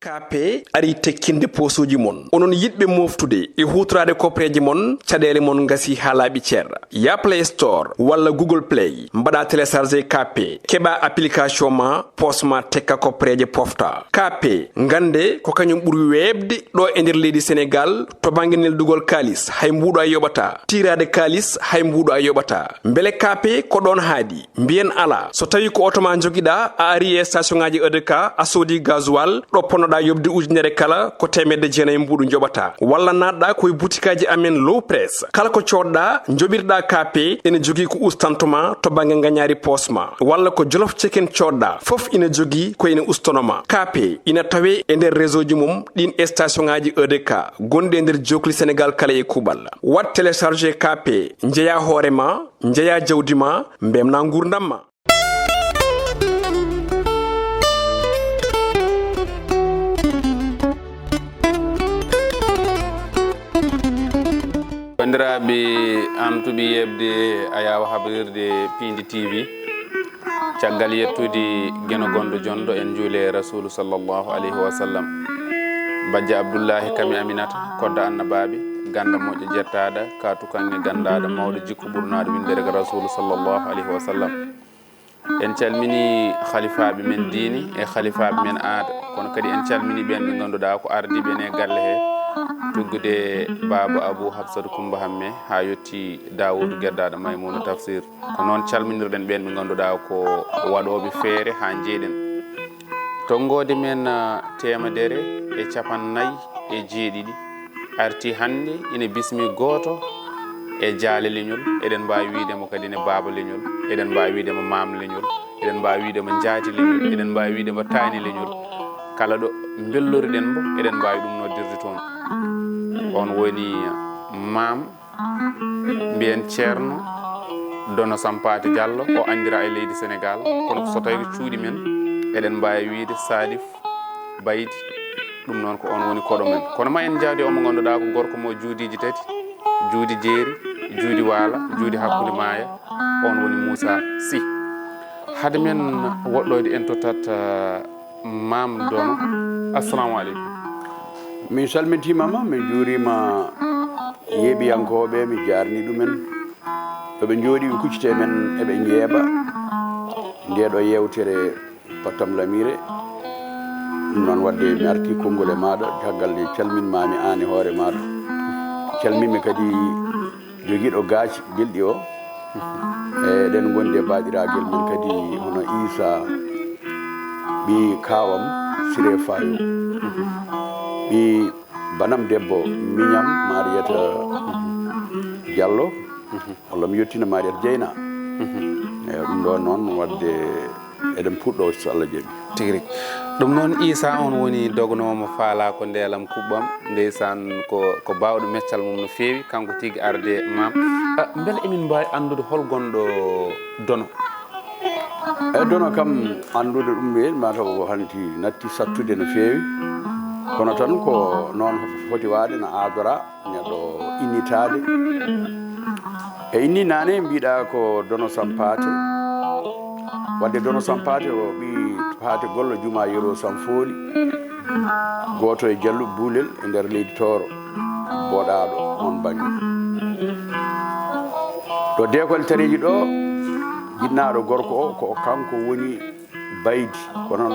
KP ari tekkinde posuji mon onon yidbe moftude e hutrade kopreji mon cadele mon ngasi halabi cerra ya Play Store walla Google Play mbada télécharger KP keba application ma posma tekka kopreje pofta KP ngande ko kanyum buri webde do e nder leydi Sénégal to banginel dugol kalis hay mbudo a yobata tirade kalis hay mbudo a yobata mbele KP ko don haadi mbien ala so tawi ko automa jogida a ari e station ngaji EDK a sodi gasoil do ponoda yobde ujunere kala ko temedde jeenay mbudu jobata walla nadda koy boutikaji amen low press kala ko codda jobirda KP ene jogi ko ustantoma to bange gagnari posma walla ko jolof chicken codda fof ina jogi ko ina ustonoma KP ina tawe e nder réseau ji mum din station ngaji EDK gonde nder jokli Sénégal kala e kubal wat télécharger KP njeya horema njeya jawdima mbemna gurdamma bandiraɓe amtuɓe yebde ayawa habrirde Piindi TV caggal yettude gueno gondo jondo en juule rasulu sallallahu alayhi wa sallam bajja abdoullahi kami aminata kodda annabaɓe ganda moƴƴo jettaɗa katu kange gandaɗa mawɗo jikku ɓurnade windere ko rasulu sallallahu alayhi wa sallam en calmini khalifaɓe men diini e khalifaɓe men aada kono kadi en calmini ɓen ɓe ganduɗa ko ardiɓe ne galle he tuggude baba abou habsatou coumba hamme ha yetti dawoudou gueddaɗo maymouna tafsir ko noon calminirɗen ɓen ɓe ganduɗa ko waɗoɓe feere ha jeeɗen tonggode men temedere e capannayyi e jeeɗiɗi arti hande ina bismi goto e jaale leñol eɗen mbawi widemo kadi ne baba leñol eɗen mbawi widemo mam leñol eɗen mbawi widemo jaati leñol eɗen mbawi widemo tani leñol kala ɗo belloriɗen mbo eɗen mbawi ɗum noddirde toon on woni mam mbiyen ceerno Dono Sampathé Diallo o andira e leydi Sénégal kono so tawi cuuɗi men eɗen mbawi wiide Salif Bayti ɗum noon ko on woni koɗo men kono ma en jaadi omo ganduɗa ko gorko mo juudiji tati juudi jeeri juudi waala juudi hakkude maaya on woni Moussa Sy hade men woɗɗoyde en tottat mam Dono assalamu aleykum min salmitimama min juurima yeeɓiyankoɓe mi jarni ɗumen eɓe jooɗi ɓe kuccite men eɓe jeeɓa ndeɗo yewtere Patam Lamire ɗum noon wadde mi arti konngol e maɗa caggal nde calminmami an e hoore maɗa calminmi kadi joguiɗo gaaci belɗi o eɗen gondi e baɗiragel men kadi hono Issa ɓi kawam Siré Fayo ɓi banam debbo miñam Mariata Diallo walla mi yettina Mariata Dieyna eyi ɗum ɗo noon wadde eɗen puɗɗo so Allah jaaɓi tigui ɗum noon Issa on woni dognomo faala ko ndeelam kuɓɓam ndeysan ko bawɗo meccal mum no feewi kanko tigui arde mam beele emin mbawi andude hol gonɗo Dono eyyi Dono kam andude ɗum ɓe mataw ko hanti natti sattude no feewi kono tan ko noon foti waade no aadora neɗɗo innitade e inni nane mbiɗa ko Dono Sampathé wadde Dono Sampathé o ɓi paate gollo juma yero Sanfoli goto e Diallo Boulel e nder leydi Toro boɗaɗo on banggue ɗo dekol tareji ɗo jinnaɗo gorko o ko kanko woni Baydi kono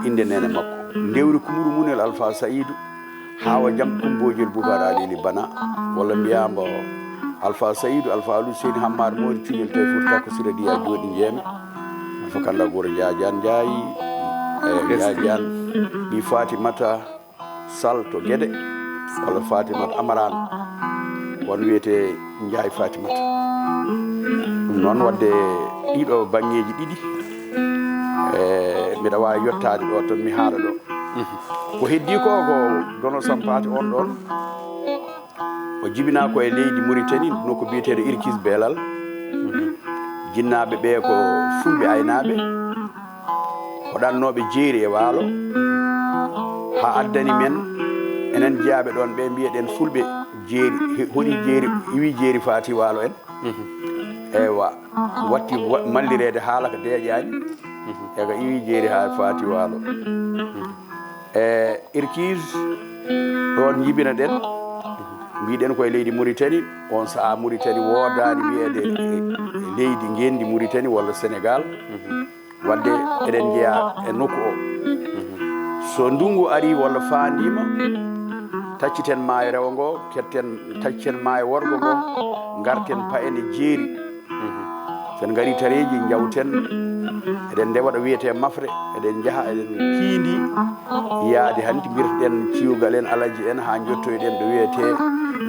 inde nene makko ndewri kumuru munel Alpha Saïdou hawa jam kumbojel Boubacar Alili Bana walla mbiyamba Alpha Saïdou Alpha Alou Seyni Hammar Mori Cuñel tawi foti takko sira diya jooɗi jeeme alpha kanda goro Diadiane Ndiaye Diadiane ɓi Fatimata Sall to Guédé walla Fatimata Amarane won wiyete Ndiaye Fatimata ɗum noon wadde ɗiɗo bangeji ɗiɗi mbiɗa wawi yettade ɗo tan mi haala ɗo ko heddi ko Dono Sampathé on ɗon o jibina ko e leydi Mauritanie no ko biyeteɗo Irkis Belal jinnaɓe ɓe ko fulɓe aynaɓe waɗannoɓe jeeri e waalo ha addani men enen jeeyaɓe ɗon ɓe mbiyeɗen fulɓe jeeri honi jeeri iwi jeeri faati waalo en eywa watti mallirede haala ko deeƴani eko iwi jeeri ha faati waalo irkise ɗon jibina ɗen mbiɗen koye leydi Mauritanie on saha Mauritanie woodani wiyede leydi ngendi Mauritanie walla Sénégal wadde eɗen jeeya e nokku o so ndungu ari walla fandima tacciten maayo rewo ngo tacciten maayo worgo ngo garten payene jeeri sen gari tareji jawten eɗen ndewaɗo wiyete mafre eɗen jaaha eɗen Piindi yaade hanti mbirtoɗen ciwgal en alaji en ha jottoyɗen ɗo wiyete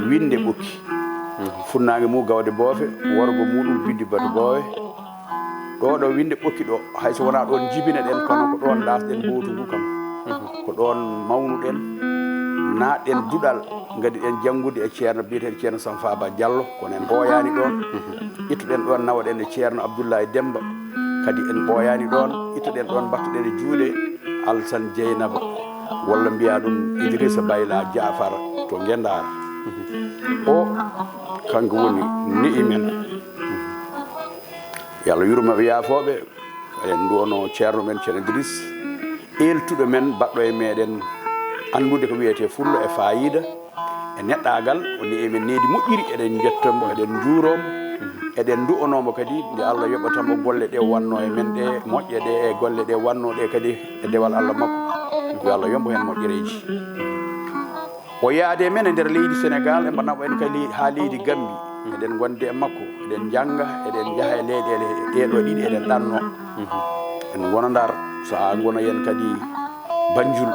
winde ɓokki funnague mu gawde boofe worgo muɗum biddi batu boowe ɗo winde ɓokki ɗo hayso wona ɗon jibina ɗen kono ko ɗon lasɗen bowtu ngu kam ko ɗon mawnuɗen naɗɗen duɗal gadi ɗen janngude e ceerno biyeteɗo ceerno Sanfaba Diallo kono en ɓooyani ɗon ittuɗen ɗon nawaɗen e ceerno Abdoulaye Demba kadi en ɓooyani ɗon ittuɗen ɗon mbattuɗen e juuɗe Alsane Dieynaba walla mbiya ɗum Idrissa Bayla Diafara to Guendar o kanko woni ni'i men yo Allah yurmoɓe yaafoɓe eɗen duwono ceerno men ceerno Idriss eltuɗo men baɗɗo e meɗen andude ko wiyete fullo e fayida e neɗɗagal o ni'i men needi moƴƴiri eɗen jettomo eɗen juuromo eɗen du'onomo kadi nde Allah yoɓatamo golle ɗe wanno e men ɗe moƴƴe ɗe e golle ɗe wanno ɗe kadi e dewal Allah makko yo Allah yombo hen moƴƴereji o yaade men e nder leydi Sénégal e mbanamo en kadi ha leydi Gambi eɗen gonde e makko eɗen janga eɗen jaaha e leyɗele ɗeɗo ɗiɗi eɗen ɗanno en gona Ndar saha gona yen kadi Banjul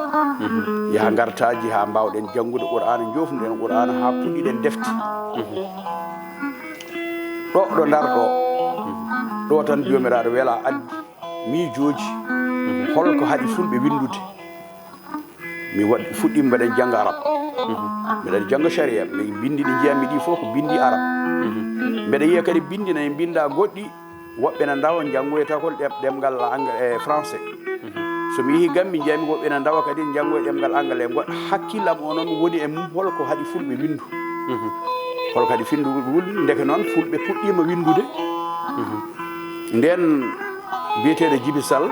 yaha gartaji ha mbawɗen janngude Qur'ana jofnuɗen Qur'ana ha puɗɗiɗen defte ɗo Ndar ɗo tan jomiraɗo weela addi miijoji holko haɗi fulɓe windude mi fuɗɗima mbeɗen jangga arab mbeɗen jangga sharia mi bindi ɗi jiyammi ɗi fof ko bindi arab mbeɗa yiya kadi bindi nane binda goɗɗi woɓɓe ne ndawa janggoye takol ɗemgal français somi yeehi Gambi jeyami woɓɓe ne ndawa kadi janggoye ɗemgal anglais goɗɗo hakkillam o noon woni e mum holko haɗi fulɓe windu holko haɗi findu wulde ndeke noon fulɓe puɗɗima windude nden biyeteɗo Djiby Sall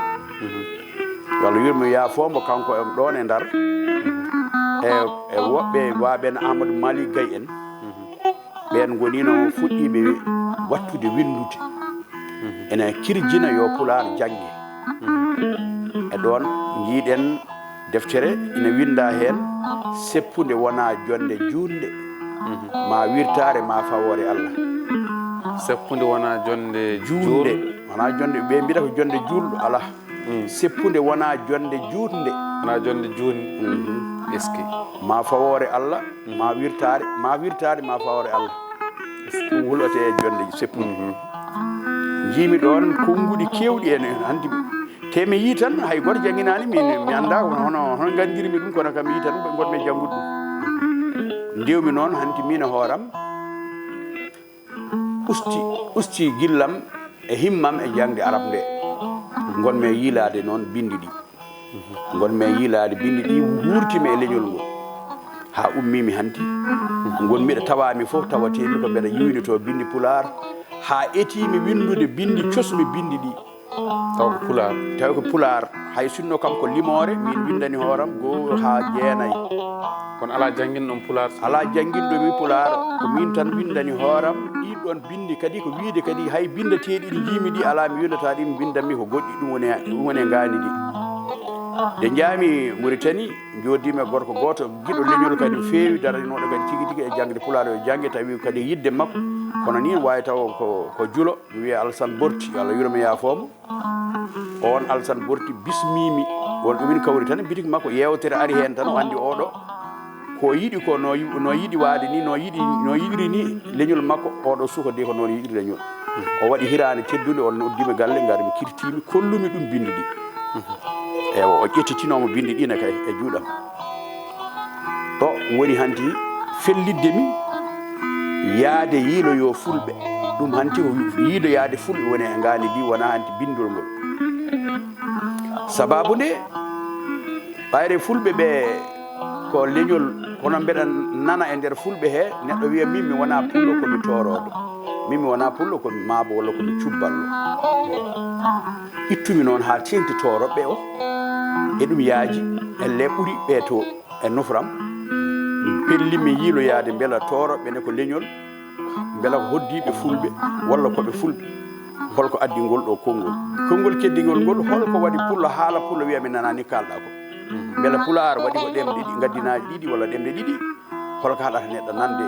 walla yurmo yaafomo kanko e ɗon e Ndar e woɓɓe waɓen Amadou Mali Gaye en ɓen gonino fuɗɗiɓe wattude windude ene kirjina yo Pulaar jangge e ɗon jiiɗen deftere ina winda hen seppude wona jonde junde ma wirtare ma fawore Allah seppude wona jonde junde wona jonde ɓe mbiɗa ko jonde julɗo ala seppude wona jonde junde wona jonde juni eski ma fawore Allah ma wirtare ma fawore Allah ɗum hulote e jonde seppude jiimi ɗon konnguɗi kewɗi en handi te mi yi tan hay goto jangguinani mi anda hono gandirmi ɗum kono kam mi yi tan ɓe gonmi janggude ɗum ndewmi noon hanti min e hooram usti gillam e himmam e jangde arab nde gonmi e yiilade noon bindi ɗi gonmi e yiilade bindi ɗi wurtimi e leñol ngol ha ummimi hanti gonmiɗo tawami fof tawatemi ko mbeɗa yiwinito bindi Pulaar ha etimi windude bindi cosmi bindi ɗi taw ko Pulaar hay sunno kam ko limore min windani hooram goo ha jeenayyi kono ala jangguin ɗon Pulaar ala janguinɗomi Pulaar ko min tan windani hooram ɗiɗon bindi kadi ko wiide kadi hay bindateɗi ɗi jiimi ɗi ala mi windata ɗi mi bindanmi ko goɗɗi ɗum woni ngani ɗi nde jaami Mauritanie jodima gorko goto guiɗo leñol kadi feewi daranoɗo kadi tigui tigui e jangde Pulaar yo jangge tawi kadi yidde makko kono ni wawi taw ko juulo mi wiya Alsane Borti Allah yurmo yaafomo on Alsane Borti bismimi won ɗumin kawri tan bitig makko yewtere ari hen tan o andi oɗo ko yiɗi ko no yiɗi waade ni no yiɗiri ni leñol makko oɗo suka de ko noon yiɗiri leñol o waɗi hirande teddude on noddima galle ngari mi kirtimi kollumi ɗum bindi ɗi ewa o ƴettitinomo bindi ɗina kay e juuɗam ɗo woni hanti fellidde mi yaade yiiloyo fulɓe ɗum hanti ko yiido yaade fulɓe woni e ngani ndi wona hanti bindol ngol sababu nde ɓayre fulɓe ɓe ko leñol kono mbeɗa nana e nder fulɓe he neɗɗo wiya min mi wona pullo komi toroɗo min mi wona pullo komi maabo walla komi cubballo ittumi noon ha tengti toroɓɓe o e ɗum yaaji elle ɓuri ɓeeto e nofram pellimi yiiloyaade mbela tooro ɓene ko leñol mbela ko hoddiiɓe fulɓe walla koɓe fulɓe holko addi ngol ɗo konngol keddigol ngol holko waɗi pullo haala pullo wiya mi nanani kalɗa ko mbela pulaar waɗi ko ɗemɗe ɗiɗi gaddinaaji ɗiɗi walla ɗemɗe ɗiɗi holko haɗata neɗɗo nande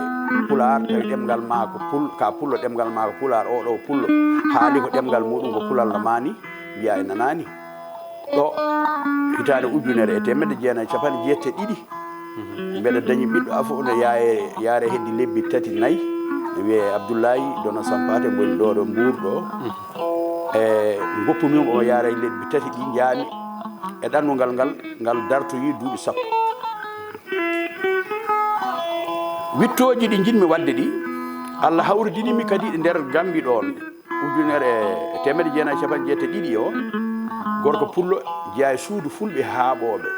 pulaar tawi ɗemgal ma ko ka pullo ɗemgal ma ko pulaar oɗo pullo haali ko ɗemgal muɗum ko pulalno mani mbiya e nanani ɗo hitande 1992 mbeɗa dañi ɓiɗɗo afo no yaare heddi lebbi 3 4 ne wiye Abdoulaye Dono Sampathe ngoni ɗo ɗo Mbour ɗo e goppumimo o yaara e lebbi 3 ɗi jaami e ɗannungal ngal dartoyi duuɓi 10 wittoji ɗi jinmi wadde ɗi Allah hawridinimi kadi ɗe nder Gambi ɗon 1992 o gorko pullo jeeya e suudu fulɓe haaɓooɓe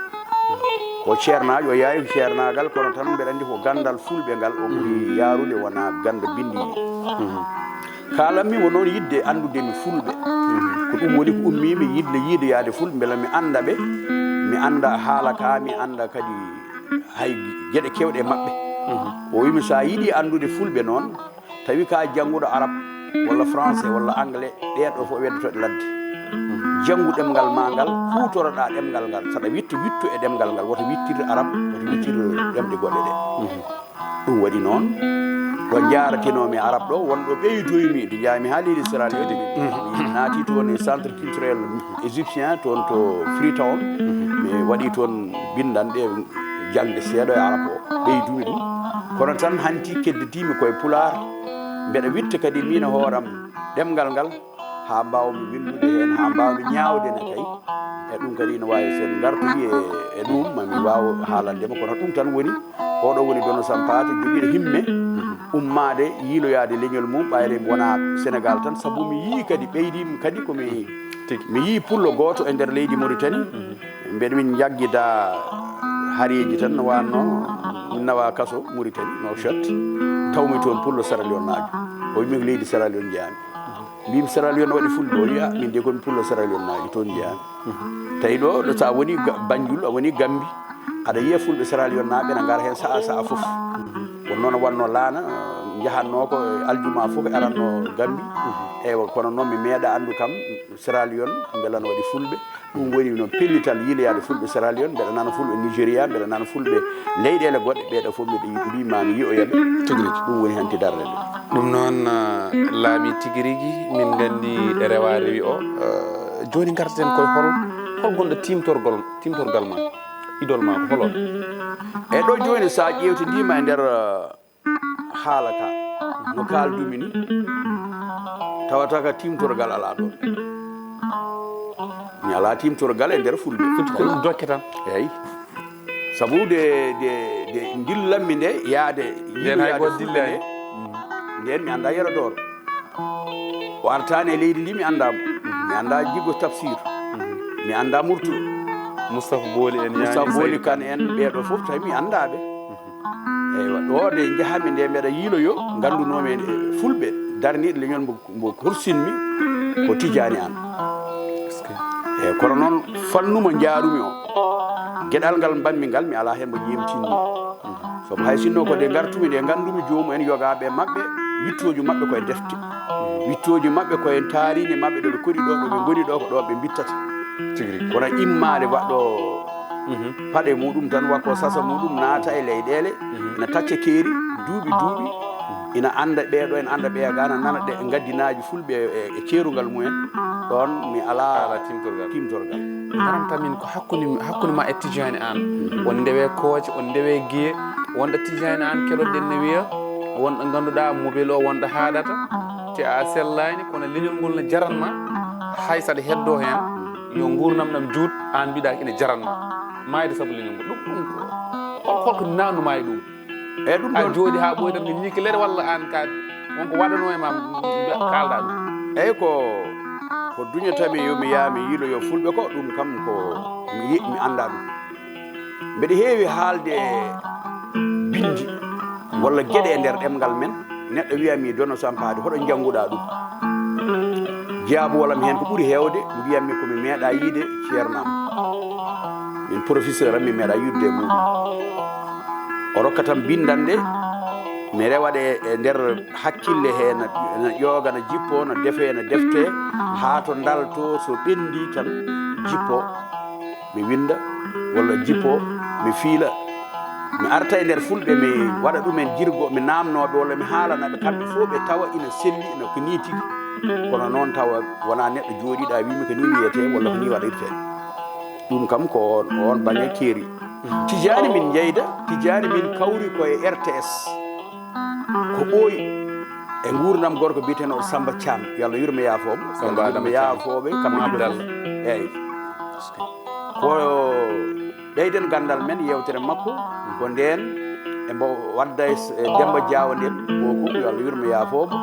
ko ceernajo o yaawi ko ceernagal kono tan mbeɗa anndi ko gandal fulɓe ngal o ɓuri yaarude wona ganda bindi kalanmi wo noon yidde andudemi fulɓe ko ɗum woni ko ummimi yidde yiidoyaade fulɓe beela mi anda ɓe mi anda haala ka mi anda kadi hay gueɗe kewɗe maɓɓe o wimi sa yiiɗi andude fulɓe noon tawi ka jannguɗo arabe walla français walla anglais ɗen ɗo fof weddotoɗe ladde janngu ɗemgal ma ngal hutoroɗa ɗemgal ngal saɗa wittu e ɗemgal ngal woto wittir arabe woto wittir ɗemɗe goɗɗe ɗe ɗum waɗi noon ɗo jaratinomi arabe ɗo wonɗo ɓeydoymi to jaami ha leydi Sierra Leone mi naati toon e centre culturel égyptien toon to Freetown mi waɗi toon bindanɗe jangde seeɗo e arabe o ɓeydumi ɗum kono tan hanti kedditimi koye pulaar mbeɗa witta kadi min hooram ɗemgal ngal ha mbawmi windude hen ha mbawmi ñawde ne kay e ɗum kadi ne wawi sen gartoyi e ɗum mami waw haalandema kono ɗum tan woni oɗo woni Dono Sampathe joguiɗo himme ummade yiiloyade leñol mum ɓayre wona Sénégal tan saabu mi yii kadi ɓeydimi kadi komi yii pullo goto e nder leydi Mauritanie mbeɗa min jaggida haareji tan no wanno min nawa kaso Mauritanie Nouakchott tawmi toon pullo Sierra Leone najo o wimi ko leydi Sierra Leone jeyami mbimi Sierra Leone waɗi fulɓe o wiya min de komi pullo Sierra Leone najo toon jeyami tawi ɗo sa woni Banjul a woni Gambi aɗa yiya fulɓe Sierra Leone naɓe ne gara hen saha foof won noon wanno laana jahanno ko aljuma fof aranno Gambi eywa kono noon mi meeɗa andu kam Sierra Leone beela no waɗi fulɓe ɗum woni no pellital yiiloyade fulɓe Sierra Leone mbeɗa nana fulɓe Nigéria mbeɗa nana fulɓe leyɗele goɗɗe ɓeeɗo fof mbiɗa mbimami yiyoyaɓe tiguirigui ɗum woni hanti darde nde ɗum noon laaɓi tiguirigui min gandi rewa rewi o joni gartaten koye hol gonɗo timtorgal ma idol ma ko holon e ɗo joni sa ƴewtidima e nder haala ka no kaldumi ni tawata ka timtorgal ala ɗon mi ala timtorgal e nder fulɓe ko ɗum dokke tan eyyi saabu de dillanmi nde yaade nden hay goto dillani nden mi anda yerodoro o artani e leydi ndi mi andamo mi anda jiggo tafsir mi anda murtuɗo Moustapha Booli en Moustapha Booli kan en ɓeeɗo fof tawi mi andaɓe eywa ɗo nde jahami nde mbeɗa yiiloyo gandunomi fulɓe darniɗo leñol mbo horsinmi ko Tidiani an eyyi kono noon fannuma jaarumi o gueɗal ngal mbammi ngal mi ala hen mo yemtinni somo hay sinno ko de gartumi nde gandumi jomum en yogaɓe mabɓe wittoji mabɓe koye defte wittoji mabɓe koye taarine mabɓe ɗoɓe koɗi ɗo ɗoɓe goni ɗo ko ɗo ɓe bittata kono immade waɗɗo paɗe muɗum tan wakko sasa muɗum naata e leyɗele ina tacca keeri duuɓi ina anda ɓeeɗo en anda ɓeya ga na nana ɗe gaddinaji fulɓe e ceerugal mumen ɗon mi ala timtorgal haramtamin ko hakkude ma e Tidiani an won ndewe kooje on ndewe guiye wonɗo Tidiani an keɗoɗen ne wiya wonɗo ganduɗa mobile o wonɗo haɗata te a sellani kono leñol ngol ne jaranma hay saɗa heddo hen yo gurnam ɗam juut an mbiɗa ina jaranma mayde saabu leñol ngol ɗum holko nannuma e ɗum eyyi ɗum a jooɗi ha ɓoydam ne ñikkilere walla an ka wonko waɗano e ma kalɗa ɗum eyyi ko duñatami yomi yaami yiiloyo fulɓe ko ɗum kam ko mi anda ɗum mbeɗa heewi haalde bindi walla gueɗe e nder ɗemgal men neɗɗo wiyami Dono Sampathe hoɗo jannguɗa ɗum jaabu walam hen ko ɓuuri hewde mbiyatmi komi meeɗa yiide ceernam min professeur mi meeɗa yurde muɗum o rokka tan bindande mi rewaɗe e nder hakkille he no ƴooga no jippo no defe no defte haa to dalto so ɓendi tan jippo mi winda walla jippo mi fiila mi arta e nder fulɓe mi waɗa ɗumen jirgo mi namnoɓe walla mi haalanaɓe kamɓe fof ɓe tawa ina selli ina ko ni tigi kono noon tawa wona neɗɗo jooɗiɗa wimi ko ni wiyete walla ko ni waɗirte ɗum kam ko on baŋnge keeri tijani min jeyda tijani min kawri koye RTS ko ɓooyi e gurdam gorko mbiyeteno Samba Thiam yo Allah yurmo yaafomo yurmo yaafoɓe kamɓe ɗiɗo eyyi ko ɓeyden gandal men yewtere makko ko nden embo wadda e Demba Diawa nden bokum yo Allah yurmo yaafomo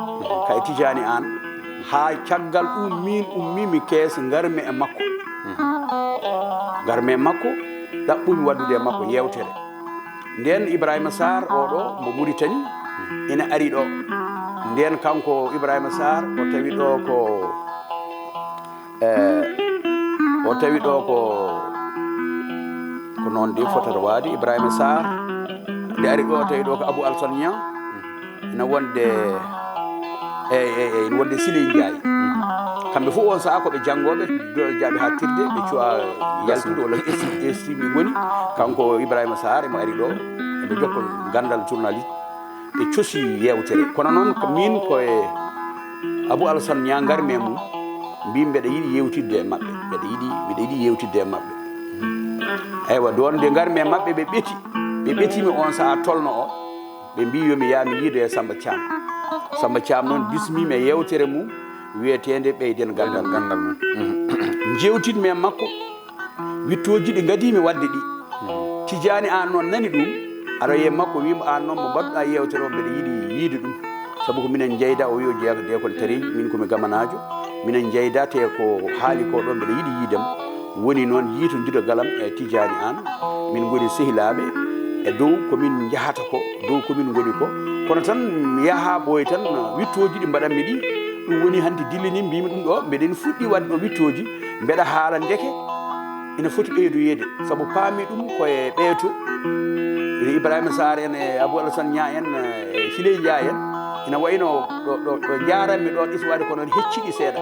kay tijani an ha caggal ɗum min ummimi kees garmi e makko garmi e makko ɗaɓɓumi waddude e makko yewtere nden Ibrahima Sarr oɗo mo Mauritanie ina ari ɗo nden kanko Ibrahima Sarr o tawi ɗo ko o tawi ɗo ko noon de fotata waade Ibrahima Sarr nde ari ɗo tawi ɗo ko Abou Alsane Niang ina wonde ina wonde Siley Ndiaye kamɓe fof on saaha koɓe janngoɓe dol jaaɓe ha tirde ɓe cuwa yaltude walla estimi woni kanko Ibrahima Sarr emo ari ɗo eɓe jokka gandal journaliste ɓe cosi yewtere kono noon ko min koye Abou Alsane Niang garmi e mum mbimi mbeɗa yiiɗi yewtidde e maɓɓe mbeɗa yiiɗi yewtidde e maɓɓe eywa ɗon nde garmi e maɓɓe ɓe ɓetimi on saaha tolno o ɓe mbi yomi yaami yiido e Samba Thiam noon bismimi e yewtere mum wiyetede ɓeyden gandal mum jewtidmi e makko wittoji ɗi gadimi wadde ɗi tijani an noon nani ɗum aɗa wiye makko wima an noon mo mbaɗɗa yewtere o mbeɗa yiiɗi yiide ɗum saabu ko minen jeyda o yo jeeya ko dekol tareji min komi gamanajo minen jeyda te ko haali ko ɗo mbeɗa yiiɗi yiidemo woni noon yiitodira galam e tijani an min goni sehilaɓe e dow komin jahata ko dow komin goni ko kono tan mi yaha ɓooy tan wittoji ɗi mbaɗanmi ɗi ɗum woni hannde dillini mbimi ɗum ɗo mbeɗen fuɗɗi wadde ɗo wittoji mbeɗa haala ndeke ina foti ɓeydoyede sabu paami ɗum koye ɓeyto Ibrahima Sarr en e Abou Alsane Niang en e Siley Ndiaye en ina wayno ɗo jaranmi ɗon iswade kono hecciɗi seeɗa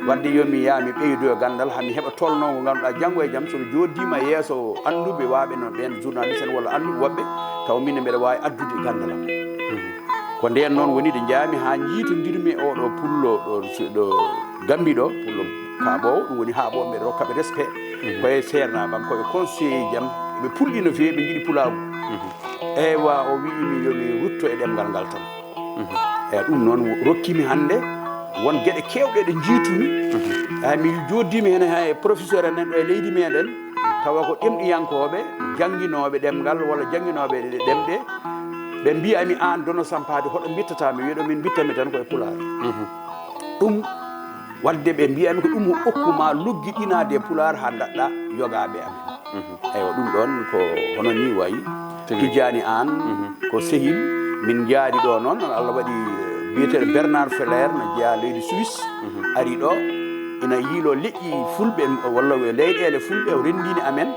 wadde yomi yaami ɓeydoyo gandal hami heɓa tolno ko ngannduɗa janngo e jaam somi joddima yeeso anduɓe waaɓe no ɓen journaliste en walla anduɓe woɓɓe taw min mbeɗa wawi addude gandalam ko nden noon woni ɗo jaami ha jiitodirmi oɗo pullo ɗo Gambi ɗo pullo Kaɓowo ɗum woni ha ɓo mbeɗa rokkaɓe respect koye sernaɓam koye conseiller jam ɓe pulɗi no fewi ɓe jiiɗi pulagu eywa o wiimi yomi rutto e ɗemgal ngal tan eyi ɗum noon rokkimi hannde won gueɗe kewɗe ɗe jiitumi mi joddimi hen ha professeur en ɗo e leydi meɗen tawa ko ɗemɗiyankoɓe jangguinoɓe ɗemgal walla jangguinoɓe ɗemɗe ɓe mbiyami an Dono Sampathéé hoɗo bittatami wiiɗo min bittami tan koye Pulaar ɗum wadde ɓe mbiyami ko ɗum hokkuma lugguiɗinade Pulaar ha daɗɗa yogaɓe amen eywa ɗum ɗon ko hono ni wayi tijani an ko sehil min jaadi ɗo noon Allah waɗi biyeteɗo Bernard Feller no jeeya leydi Suisse ari ɗo ina yiilo leƴƴi fulɓe walla leyɗele fulɓe o rendini amen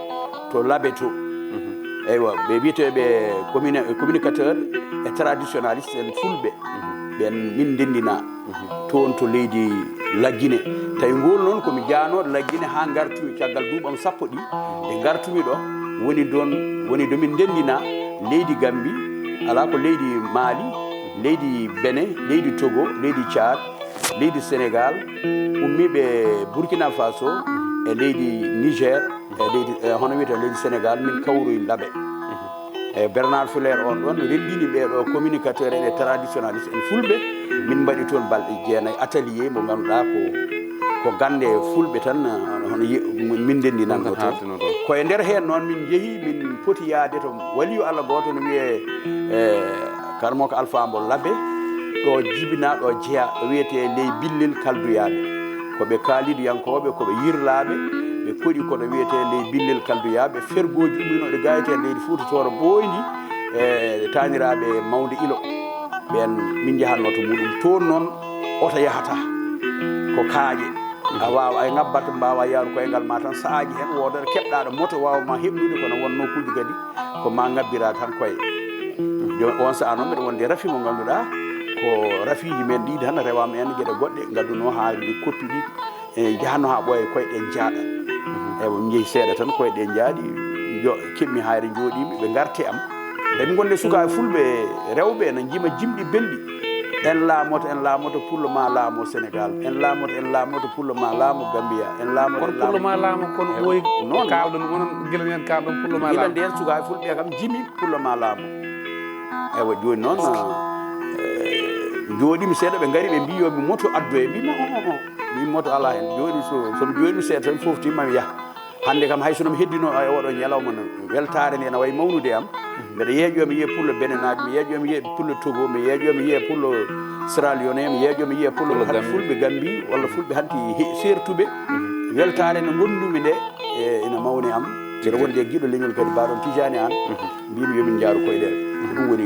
to laabe to eywa ɓe wiyeteɓe communicateur et traditionnaliste en fulɓe ɓen min ndendina toon to leydi Laggine tawi ngol noon komi janoɗo Laggine ha gartumi caggal duuɓam sappo ɗi nde gartumi ɗo woni domin ndendina leydi Gambi ala ko leydi Mali leydi Benin leydi Togo leydi Tchad leydi Sénégal ummiɓe Burkina Faso e leydi Niger e leydi hono wiyete leydi Sénégal min kawroy laaɓe e Bernard Feller on ɗon rendini ɓeɗo communicateur en e traditionnaliste en fulɓe min mbaɗi toon balɗe jeenayyi atelier mo ngannduɗa ko gande fulɓe tan hono min ndendinango to koye nder hen noon min jeehi min poti yaade to waliyo Allah goto no wiye karmo ko Alpha Mbo Labbe ɗo jibina ɗo jeeya ɗo wiyete ley billel kalduyaɓe koɓe kaalidiyankoɓe koɓe yirlaɓe ɓe koɗi kono wiyete ley billel kalduyaɓe fergoji ɗuminoɗe gayete leydi Fouta Tooro ɓooydi e taniraɓe mawde ilo ɓen min jahanno to muɗum toon noon oto yahata ko kaaƴe a wawa ay ngabbata mbawa yaaru koyngal ma tan saaji hen wodata keɓɗaɗo moto wawma heɓnude kono won nokkuji kadi ko ma ngabbira tan koye on saaha noon mbiɗa wonde rafi mo ganduɗa ko rafiji men ɗiɗi tan rewama en gueɗe goɗɗe gadduno haalde koppi ɗi e jahanno ha ɓooya koyeɗen jaaɗa eyi mi jeehi seeɗa tan koyeɗen jaaɗi keɓmi hayre jooɗimi ɓe garte am eɓe gonde sukaɓe fulɓe rewɓe ne jima jimɗi belɗi en laamoto pulla ma laamo Sénégal en laamoto pulla ma laamo Gambia en laamoto pulla ma laamo kono ɓooyi noon kalɗon onon gila nen kalɗon pulla ma laamo nden sukaɓe fulɓe kam jimi pulla ma laamo eywa joni noon jooɗimi seeɗa ɓe gari ɓe mbi yomi moto addoye mbima mi moto ala hen joni somi jooɗimi seeɗa tan foftimmami yaha hande kam hay sonomi heddino e oɗo ñalawma no weltare nde ne wayi mawnude am mbeɗa yeeƴo mi yiiya pullo benenaji mi yeeƴo mi yiiya pullo Togo mi yeeƴo mi yiiya pullo Sierra Leone mi yeeƴo mi yiiya pullo fulɓe Gambie walla fulɓe hanti sertuɓe weltare no gondumi nde ina mawni am mbeɗa wondi e guiɗo leñol kadi mbaɗon Tijani an mbimi yomin jaaru koyɗe ɗum woni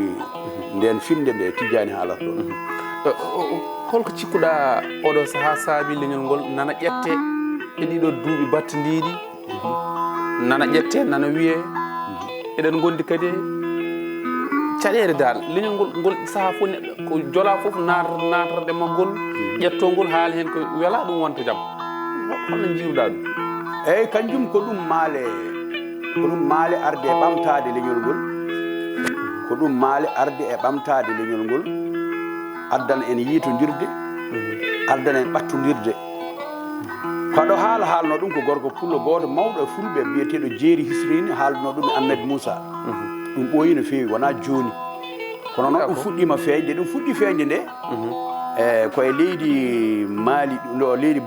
nden finde nde Tijani haalata ɗon holko cikkuɗa oɗo saaha saabi leñol ngol nana ƴette e ɗiɗo duuɓi battidiɗi nana ƴette nana wiye eɗen gondi kadi caɗele dal leñol ngol saaha fof neɗɗo ko jola fof natarde maggol ƴettongol haali hen ko wela ɗum wonta jaam holno jiiruɗa ɗum eyyi kanjum ko ɗum maale arde e ɓamtade leñol ngol ko ɗum maale arde e ɓamtade leñol ngol addana en yiitodirde addana en ɓattodirde koɗo haalno ɗum ko gorko pullo goto mawɗo e fulɓe biyeteɗo jeeri hisrini haalno ɗum e annabi Moussa ɗum ɓooyi no feewi wona joni kono noon ɗum fuɗɗima feeñde ɗum fuɗɗi feeñde nde koye leydi Mali ɗo leydi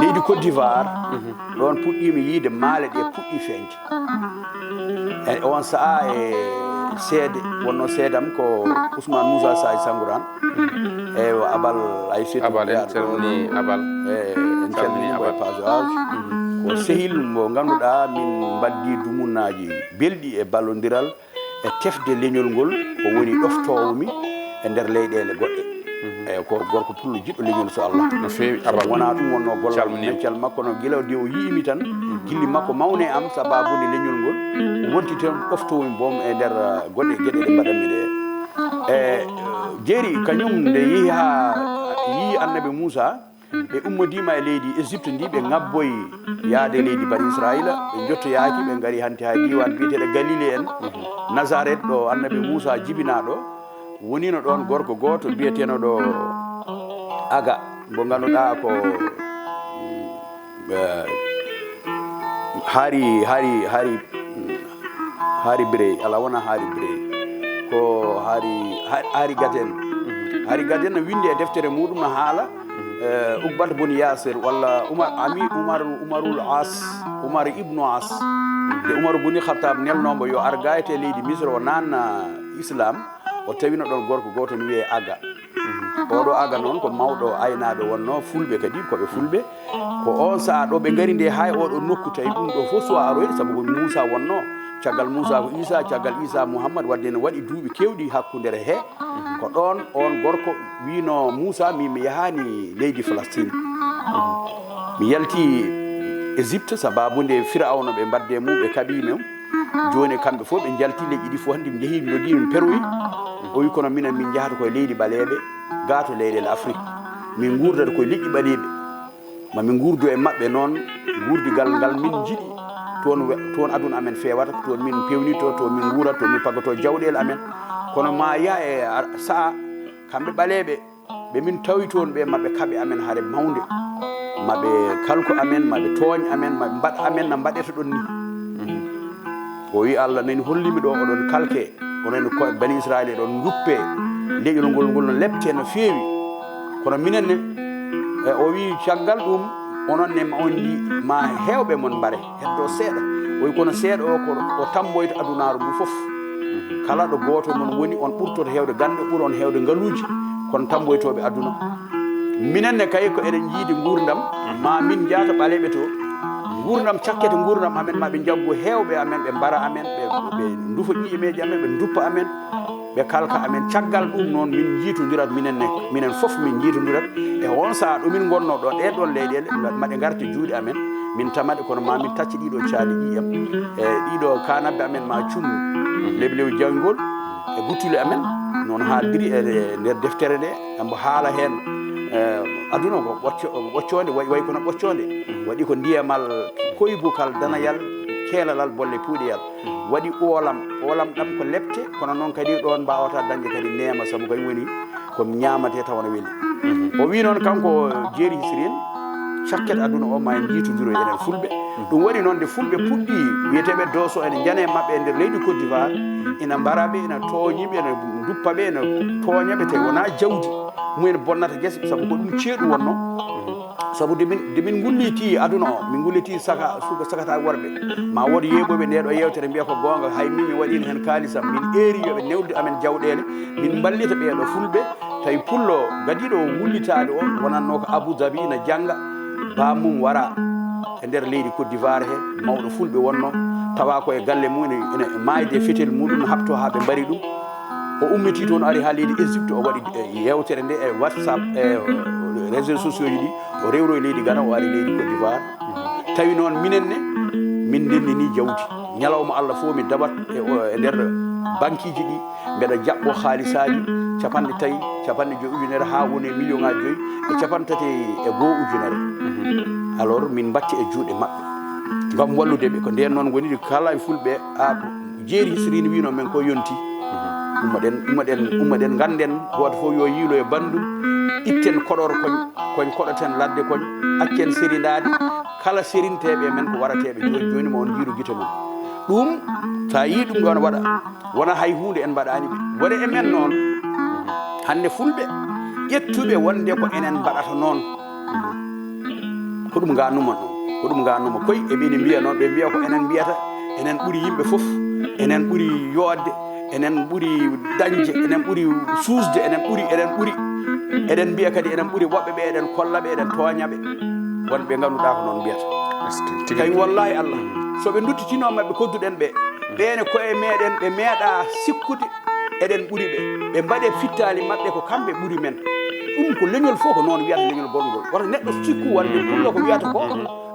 leydi Côte d'Ivoire ɗon puɗɗima yiide maale ɗe puɗɗi feeñde e on saaha e seede wonno seedam ko Ousmane Moussa Saji Sangourane eyi abal ay abal en calmini abal en calmini koye passage ko sehil mo ganduɗa min mbaddi dumunnaji belɗi e ballodiral e tefde leñol ngol ko woni ɗoftowomi e nder leyɗele goɗɗe eyyi ko gorko pullo jiɗɗo leñol so Allah no fewi abal wona ɗum wonno gollal meccal makko no guila de o yiimi tan gilli makko mawne am sababude leñol ngol wonti tan ɗoftowomi boom e nder goɗɗe gueɗe ɗe mbaɗanmi ɗe e jeeri kañum nde yeehi ha yii annabi Moussa ɓe ummodima e leydi Égypte ndi ɓe ngabboyi yaade leydi bani Israila ɓe jottoyaki ɓe gaari hanti ha diwan biyeteɗo Galilée en Nazaret ɗo annabi Moussa jibinaɗo wonino ɗon gorko goto biyeteno ɗo Aga mo ganduɗa ko haari birey ala wona haari birey ko haari gaden no windi e deftere muɗum no haala Uqbata bun Yasir walla Umar ibnu As de Umar buni Khattab nelnomo yo ar gayte leydi Misra o nanna islam o tawino ɗon gorko goto no wiye Aga oɗo Aga noon ko mawɗo aynaɓe wonno fulɓe kadi koɓe fulɓe ko on saaha ɗo ɓe gari nde hay oɗo nokku tawi ɗum ɗo fof so aroyde saabu ko Moussa wonno caggal Moussa ko Isa caggal Isa Mouhammad wadde ne waɗi duuɓi kewɗi hakkudere he ko ɗon on gorko wino Moussa mi yahani leydi Palestine mi yalti Égypte sababude Firawna ɓe mbadde mum ɓe kaɓimem joni kamɓe fof ɓe jalti leƴƴi ɗi fof hande mi jeehi mi jogui min peroyi o wi kono minen min jahata koye leydi ɓaleɓe gato leyɗele Afrique min gurdata koye leƴƴi ɓaleɓe mamin gurdu e mabɓe noon gurdigal ngal min jiiɗi toon aduna amen fewata toon min pewnito toon min guurata toon min paggoto jawɗele amen kono ma ya e saaha kamɓe ɓaleɓe ɓe min tawi toon ɓe maɓe kaaɓe amen haare mawde maɓe kalko amen maɓe tooñ amen maɓe mbaɗ amen no mbaɗeta ɗon ni o wi Allah nani hollimi ɗo oɗon kalke onon ko bani Israël ɗon guppe leƴol ngol no lepte no feewi kono minenne o wi caggal ɗum onon ne ma on ndi ma hewɓe mon mbare heddo seeɗa o wi kono seeɗa o ko o tamboyta adunaru ndu fof kala ɗo goto mon woni on ɓurtoto hewde gande ɓuuron hewde ngaluji kono tamboytoɓe aduna minenne kay ko eɗen jiidi gurdam ma min jaata ɓaleɓe to gurdam cakkete gurdam amen maɓe jaggu hewɓe amen ɓe mbara amen ɓe dufa ƴiƴemeji amen ɓe duppa amen ɓe kalka amen caggal ɗum noon min jiitodirat minen fof min jiitodirat e on saaha ɗomin gonno ɗo ɗeɗon leyɗele maɗe garti juuɗe amen min tamaɗe kono ma min tacci ɗiɗo caali ƴiyam e ɗiɗo kanabbe amen ma cum leblew janngol e guttule amen noon haaldiri e nder deftere nde embo haala heen aduna ko ɓoccode way kono ɓoccode waɗi ko ndiyamal koybukal danayal keelalal bolle puuɗiyal waɗi oolam ɗam ko lepte kono noon kadi ɗon mbawata dañde kadi neema sabu kañum woni ko ñamate tawana weeli o wi noon kanko jeeri hisrine cakket aduna o ma en jiitodiro enen fulɓe ɗum waɗi noon nde fulɓe puɗɗi wiyeteɓe doso ene jane maɓɓe e nder leydi Côte d'Ivoire ina mbaraɓe ina tooñiɓe ene duppaɓe ene tooñaɓe te wona jawdi mumen bonnata guese sabu ko ɗum ceeɗu wonno sabu demin gulliti aduna o min gulliti sakata worɓe ma wood yeeɓoɓe ndeɗo yewtere mbiya ko gonga hay min mi waɗino hen kaalisam min eeri yoɓe newde amen jawɗele min ballita ɓeeɗo fulɓe tawi pullo gadiɗo wullitade o wonanno ko Abou Dhabi ina jangga bamum wara e nder leydi Côte d'Ivoire he mawɗo fulɓe wonno tawa ko e galle mum ene mayde fetel muɗum hapto ha ɓe mbari ɗum o ummiti toon ari ha leydi Égypte o waɗi yewtere nde e WhatsApp e réseaux sociaux ji ɗi o rewro e leydi Ghana o ari leydi Côte d'Ivoire tawi noon minenne min ndendini jawdi ñalawma Allah fof mi dabat e nder banque ji ɗi mbeɗa jaɓɓo haalisaji 50 capanɗe 5 ujunere ha woni million ngaji 5 e 32 ujunere alors min batti e juuɗe maɓɓe ngam walludeɓe ko nden noon woni kala e fulɓe a jeeri hisrine wino men ko yonti ummoɗen ganden goto fof yo yiilo e bandum itten koɗor koñ koɗoten ladde koñ accen sérindade kala sérinteɓe men ko warateɓe joni joni ma on jiiru guite mum ɗum sa yi ɗum ɗon waɗa wona hay hunde en mbaɗani ɓe waɗa e men noon hande fulɓe ƴettuɓe wonde ko enen mbaɗata noon ko ɗum gannuma koy eɓeni mbiya noon ɓe mbiya ko enen mbiyata enen ɓuuri yimɓe fof enen ɓuuri yoodde enen ɓuuri dañde enen ɓuuri suusde eɗen mbiya kadi enen ɓuuri woɓɓe ɓe eɗen kollaɓe eɗen tooñaɓe wonɓe ganduɗa ko noon mbiyata tawi wallahi Allah soɓe duttitino maɓɓe kodduɗen ɓe ɓene koye meɗen ɓe meeɗa sikkude eɗen ɓuuri ɓe mbaɗe fittali maɓɓe ko kamɓe ɓuuri men ɗum ko leñol fof ko noon wiyata leñol gongol woto neɗɗo sikku wonde pullo ko wiyata ko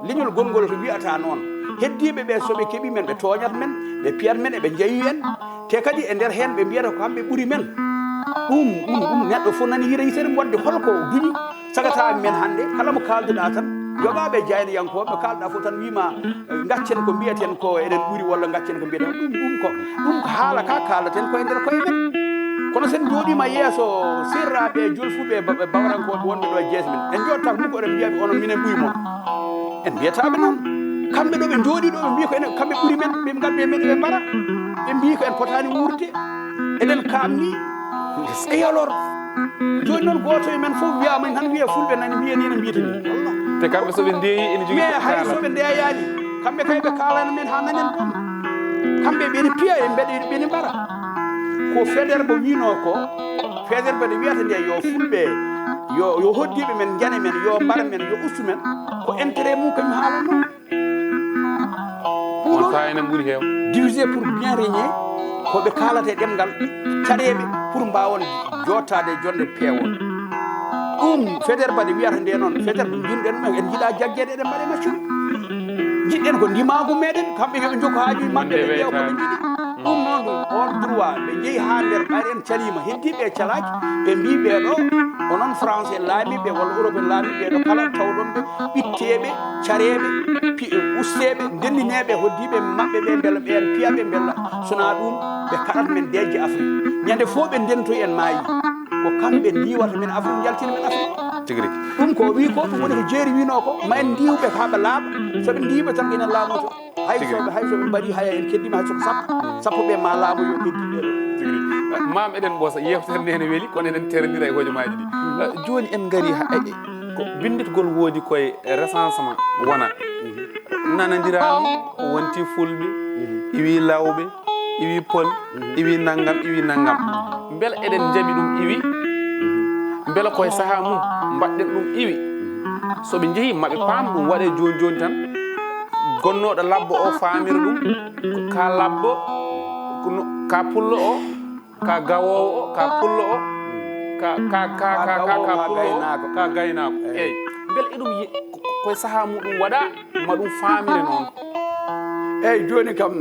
leñol gongol to wiyata noon heddiɓe ɓe soɓe keeɓi men ɓe tooñat men ɓe piyat men eɓe jeeyi en te kadi e nder hen ɓe mbiyata ko kamɓe ɓuuri men ɗum neɗɗo fof nani hira yitere wonde holko duñi sagata men hande kala mo kalduɗa tan yoɓaɓe jaynoyankoɓe kalɗa fof tan wima gaccen ko mbiyaten ko eɗen ɓuuri walla gaccen ko mbiyaten ɗum ko haala ka kalaten koye nder koye men kono sen jooɗima yeeso sirraɓe jolfuɓe bawrankoɓe wonɓe ɗo e jees men en jotta ko mukko eɗen mbiyaɓe onon minen ɓuuri moon en mbiyataɓe noon kamɓe ɗo ɓe jooɗi ɗo ɓe mbi ko enen kamɓe ɓuuri men ɓe ngaddu e men ɓe mbara ɓe mbi ko en potani wurde eɗen kamni e alors joni noon goto e men fof wiyama tan wiya fulɓe nani mbiyani ene mbiyata ni wallah te kamɓe soɓe ndeeyi ene jogui mais hay soɓe ndeyani kamɓe kay ɓe kalana men ha nanen boom kamɓe ɓene piya e ɓene mbara ko Faidherbe wino ko Faidherbe ne wiyata nde yo fulɓe yo hoddiɓe men jane men yo mbara men yo ustu men ko intérêt mum kañum haalanno on sa enen ɓuuri heew divisé pour bien régner koɓe kalate ɗemgal caɗeɓe pour mbawon jottade jonde peewol ɗum Faidherbe ne wiyata nde noon Faidherbe jinɗen ɗum en jiiɗa jagguede eɗen mbaɗe maccuɗi jiɗɗen ko ndimagu meɗen kamɓe yoɓe jokko haaju mabɓe ɓe ƴeew koɓe jiiɗi ɗum noon on droit ɓe jeeyi ha nder ɓayre en calima heddiɓe e calaki ɓe mbi ɓeɗo onon français laamiɓe walla européen laamiɓe ɗo kala tawɗon ɓe ɓitteɓe careɓe usteɓe ndendineɓe hoddiɓe maɓɓe ɓe beela ɓen piyaɓe beela sona ɗum ɓe kaɗat men deeje Afrique ñande fof ɓe ndentoy en maayi ko kamɓe ndiwata men Afrique jaltina men Afrique tigui rigui ɗum ko wi ko ɗum woni ko jeeri wino ko ma en ndiwɓe haɓe laaɓa soɓe ndiwɓe tan enen laamoto haysoɓe mbaɗi haya en keddima hay soko sappo ɓe ma laamu yo ɓeddiɓe ɗo mam eɗen ɓoosa yewtere nde ne weeli kono eɗen terodira e hojomaji ɗi joni en gaari ko binditgol woodi koye recensement wona nanadirama wonti fulɓe iwi lawɓe iwi pol iwi naggam beela eɗen jaaɓi ɗum iwi beela koye saaha mum mbaɗɗen ɗum iwi soɓe jeehi maɓe paam ɗum waɗe joni joni tan gonnoɗo labbo o famira ɗum ka labbo ka pullo o ka gawowo ka pullo o ka pullo ka gaynako eyyi beele eɗum koye saaha muɗum waɗa ma ɗum famire noon eyyi joni kam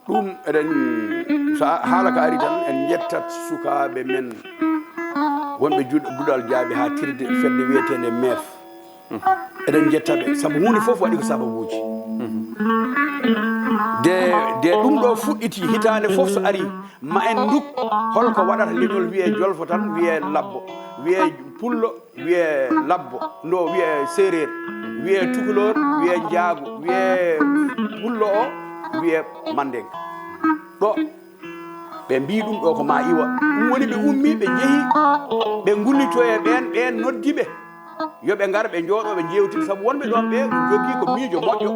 ɗum eɗen so haala ka ari tan en jettat sukaɓe men wonɓe duɗal jaaɓe ha tirde fedde wiyetede meef eɗen jettaɓe saabu hunde foof waɗi ko sababuji de ɗum ɗo fuɗɗiti hitande foof so ari ma en duk holko waɗata leñol wiye jolfo tan wiye labbo wiye pullo wiye labbo ndo wiye séréer wiye tukulor wiye jaagu wiye pullo o wiye mandenka ɗo ɓe mbi ɗum ɗo ko ma iwa ɗum woni ɓe ummi ɓe jeehi ɓe gullitoye ɓen noddiɓe yoɓe ngar ɓe jooɗo ɓe jewtida saabu wonɓe ɗon ɓe jogui ko miijo moƴƴo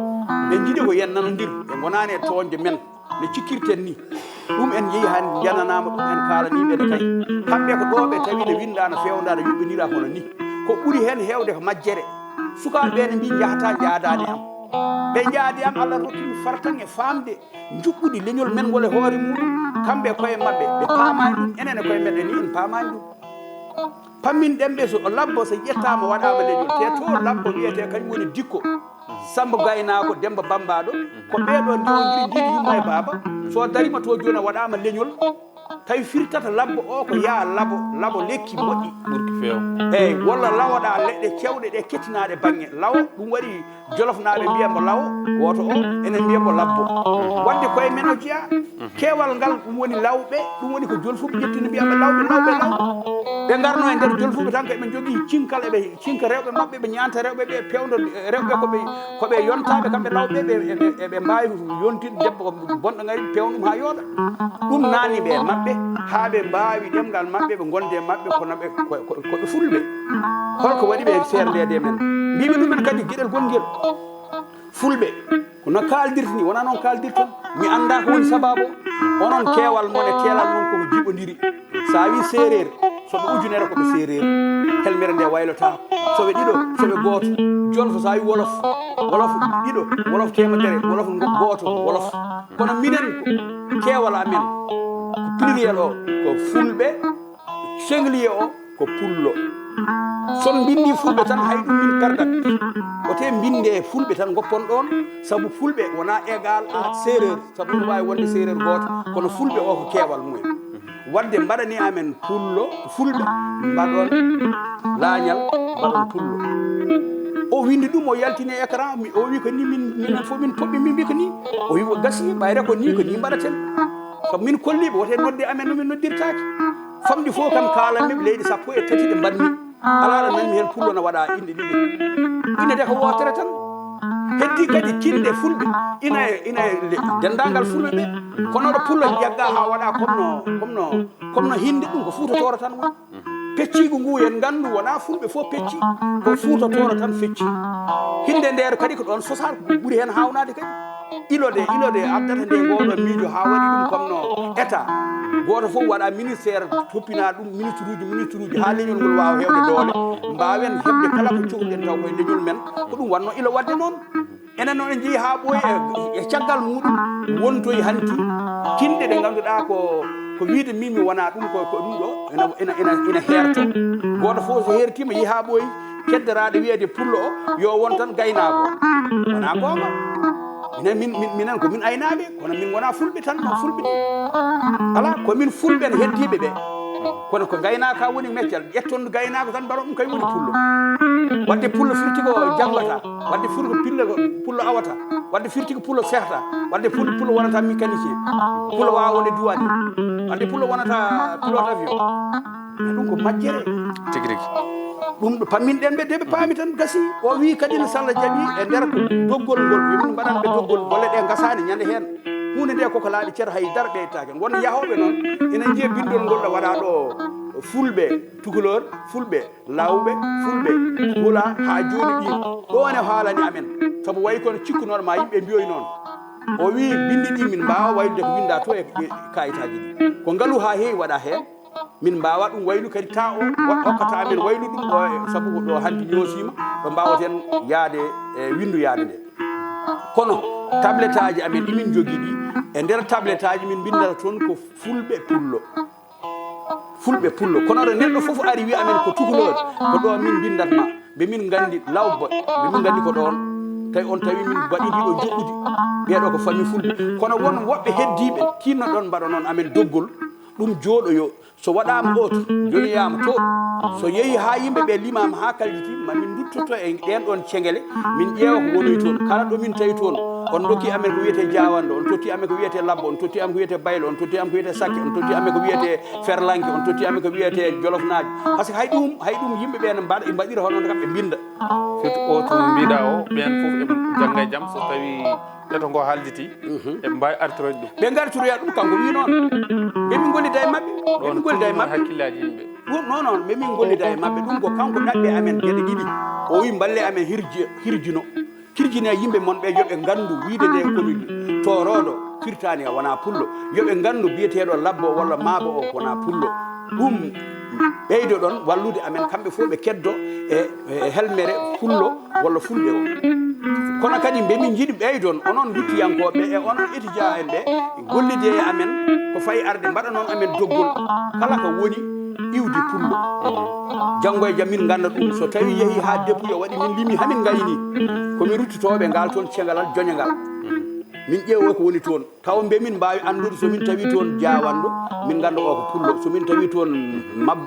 ɓe jiiɗi ko yen nanodir ɓe gonani e toñde men no cikkirten ni ɗum en jeehi han jananama ɗum en kalaniɓe kay kamɓe ko ɗo ɓe tawi ne winda no fewda no yuɓɓinira hono ni ko ɓuuri hen hewde ko majjere sukaɓe ne mbi jahata jaadani am ɓe jaadi am Allah rokkimi fartan e famde juɓɓuɗi leñol men ngol e hoore muɗum kamɓe koye mabɓe ɓe paamani ɗum enen e koye meɗen ni en paamani ɗum pamminɗen ɓe so labbo so ƴettama waɗama leñol te to labbo wiyete kañum woni dikko Samba gaynako Demba bambaɗo ko ɓeɗo ndewdiri jiiɗi yumma e baaba so darima to joni waɗama leñol tawi firtata labbo o ko yaa labo lekki moƴƴi ɓurki feew eyyi walla lawoɗa leɗɗe cewɗe ɗe kettinaɗe banggue lawo ɗum waɗi jolofnaɓe mbiyamo lawo woto o enen mbiyamo labbo wadde koye men o jeeya keewal ngal ɗum woni lawɓe ɗum woni ko jolfuɓe ƴettino mbiyaɓe lawɓe ɓe garno e nder jolfuɓe tan koɓe jogui cinkal eɓe cinka rewɓe mabɓe ɓe ñanta rewɓe ɓe pewdo rewɓe koɓe yontaɓe kamɓe lawɓe ɓe mbawi yontide debbo ko bonɗo gari pewɗum ha yooɗa ɗum nanni ɓe mabɓe ha ɓe mbawi ɗemgal mabɓe ɓe gonde mabɓe kono ɓe koɓe fulɓe holko waɗi ɓe serdede men mbimi ɗumen kadi gueɗel gonguel fulɓe kono kaldirta ni wona noon kaldirton mi anda ko woni sababu onon keewal mon e teelal mon koko jiɓodiri sa wi séréer soɓe ujunere koɓe séréer helmere nde waylotako soɓe ɗiɗo soɓe gooto jolfo sa wi wolof ɗiɗo wolof temedere wolof gooto wolof kono minen keewal amen ko pluriel o ko fulɓe singlier o ko pullo son bindi fulɓe tan hay ɗum min perdat ote binde fulɓe tan goppon ɗon saabu fulɓe wona égal à séréer saabu ɗum wawi wonde séréer goto kono fulɓe o ko keewal mumen wadde mbaɗani amen fulɓe mbaɗon laañal mbaɗon pullo o windi ɗum o yaltini écran o wi ko ni minen fof min poɓɓi min mbi ko ni o wi gasi ɓayre ko ni mbaɗaten saabu min kolliɓe wote nodde amen no min noddirtaki famɗi fof kam kalanɓe leydi sappo e tati ɗe mbanni alaɗa nanmi hen pullo no waɗa inde ɗiɗi ine de ko wotere tan heddi kadi kinde fulɓe ina dendagal fulɓe ɓe kono ɗo pullo jagga ha waɗa comme no hinde ɗum ko fuutotoro tan woni peccigu ngu en gandu wona fulɓe fof pecci ko fuutotoro tan fecci hinde nder kadi ko ɗon sosat ɓuuri hen hawnade kadi ilode addata nde ngoɗo miijo ha waɗi ɗum comme no état goto fof waɗa ministére toppina ɗum ministre uji ha leñol ngol wawa hewde doole mbawen hebde kala ko cohluɗen taw koye leñol men ko ɗum wanno ilo wadde noon enen noon en jeehi ha ɓooyi e caggal muɗum wontoyi hanti kinde ɗe ganduɗa ko wiide mimi wona ɗum ko ɗum ɗo ina herto goto fof so hertima yeehi ha ɓooyi kedderaɗe wiyede pullo o yo won tan gaynako wona gonga minen ko min aynaɓe kono min wona fulɓe tan no fulɓe ɗi ala komin fulɓe no heddiɓe ɓe kono ko gaynaka woni meccal ƴetton gaynako tan mbaɗo ɗum kay woni pullo wadde pullo firti ko janggata wadde firti ko pullo awata wadde firti ko pullo sehta wadde pullo wonata mécanicien pullo wawa wonde duwani wadde pullo wonata pilote avion ɗum ko majjere tigui rigui ɗum ɗo pamminɗen ɓe deɓe paami tan gasi o wi kadi no sallah jaaɓi e nder ko doggol ngol yomin mbaɗanɓe doggol golle ɗe gasani ñande hen hunde nde koko laaɓi ceer haydara ɓeytaki won yahoɓe noon ina jiiya bindol ngol ɗo waɗa ɗo fulɓe tukulor fulɓe lawɓe fulɓe hula ha joni ɗi ɗon e haalani amen saabu wayi kono cikkunoɗo ma yimɓe mbiyoy noon o wi bindi ɗi min mbawa waylude ko winda to e kayitaji ɗi ko ngaalu ha heewi waɗa hen min mbawa ɗum waylu kadi ta o hokkata amen waylu ɗum ɗo saabu ɗo hanti ñoosima ɗo mbawaten yaade e windu yaade nde kono tablette aji amen ɗimin jogui ɗi e nder tablette aji min bindata toon ko fulɓe pullo fulɓe pullo kono ɗo neɗɗo fof ari wi amen ko tukulore ko ɗo min bindatma ɓe min gandi lawba ɓe min gandi ko ɗon tawi on tawi min mbaɗi ɗiɗo joɓɓude ɓeɗo ko famille fulɓe kono won woɓɓe heddiɓe tinno ɗon mbaɗa noon amen doggol ɗum jooɗoyo so waɗama autre jonoyama to so yeehi ha yimɓeɓe limama ha kalditi mamin duttoto e ɗen ɗon cengele min ƴeewa ko wonoyi toon kala ɗo min tawi toon on dokki amen ko wiyete jawande on totti amen ko wiyete labbo on totti amen ko wiyete baylo on totti amen ko wiyete sakke on totti amen ko wiyete ferlanke on totti amen ko wiyete jolofnaji par ce que hay ɗum yimɓeɓe ne mbaɗa mbaɗira hono kam ɓe binda surtout o to mbiɗa o ɓen fof e jangga e jaam so tawi ɗeto ngo haalditi eɓe mbawi artiroje ɗum ɓe gartiroya ɗum kanko wi noon ɓe min gollida e mabɓe ɓemin gollida e mabɓe hakkillaji yimɓe ɗum non ɓe min gollida e mabɓe ɗum ko kanko ɗaɓɓe amen gueɗe ɗiɗi o wi balle amen hirjino kirjine yimɓe mon ɓe yoɓe gandu wiide nde komi toroɗo firtani wona pullo yoɓe gandu biyeteɗo labbo walla maabo o wona pullo ɗum ɓeydo ɗon wallude amen kamɓe fof ɓe keddo e helmere pullo walla fulɓe o kono kadi mbemin jiiɗi ɓeydon onon wittiyankoɓe e onon étudiant en ɓe gollide e amen ko fayi arde mbaɗa noon amen doggol kala ko woni iwdi pullo janggo e jaam min ganda ɗum so tawi yeehi ha dépouille waɗi min limi hamin gayni komin ruttotoɓe ngal toon cegalal joñogal min ƴeewo ko woni toon taw mbe min mbawi andude somin tawi toon jawando min ganda o ko pullo somin tawi toon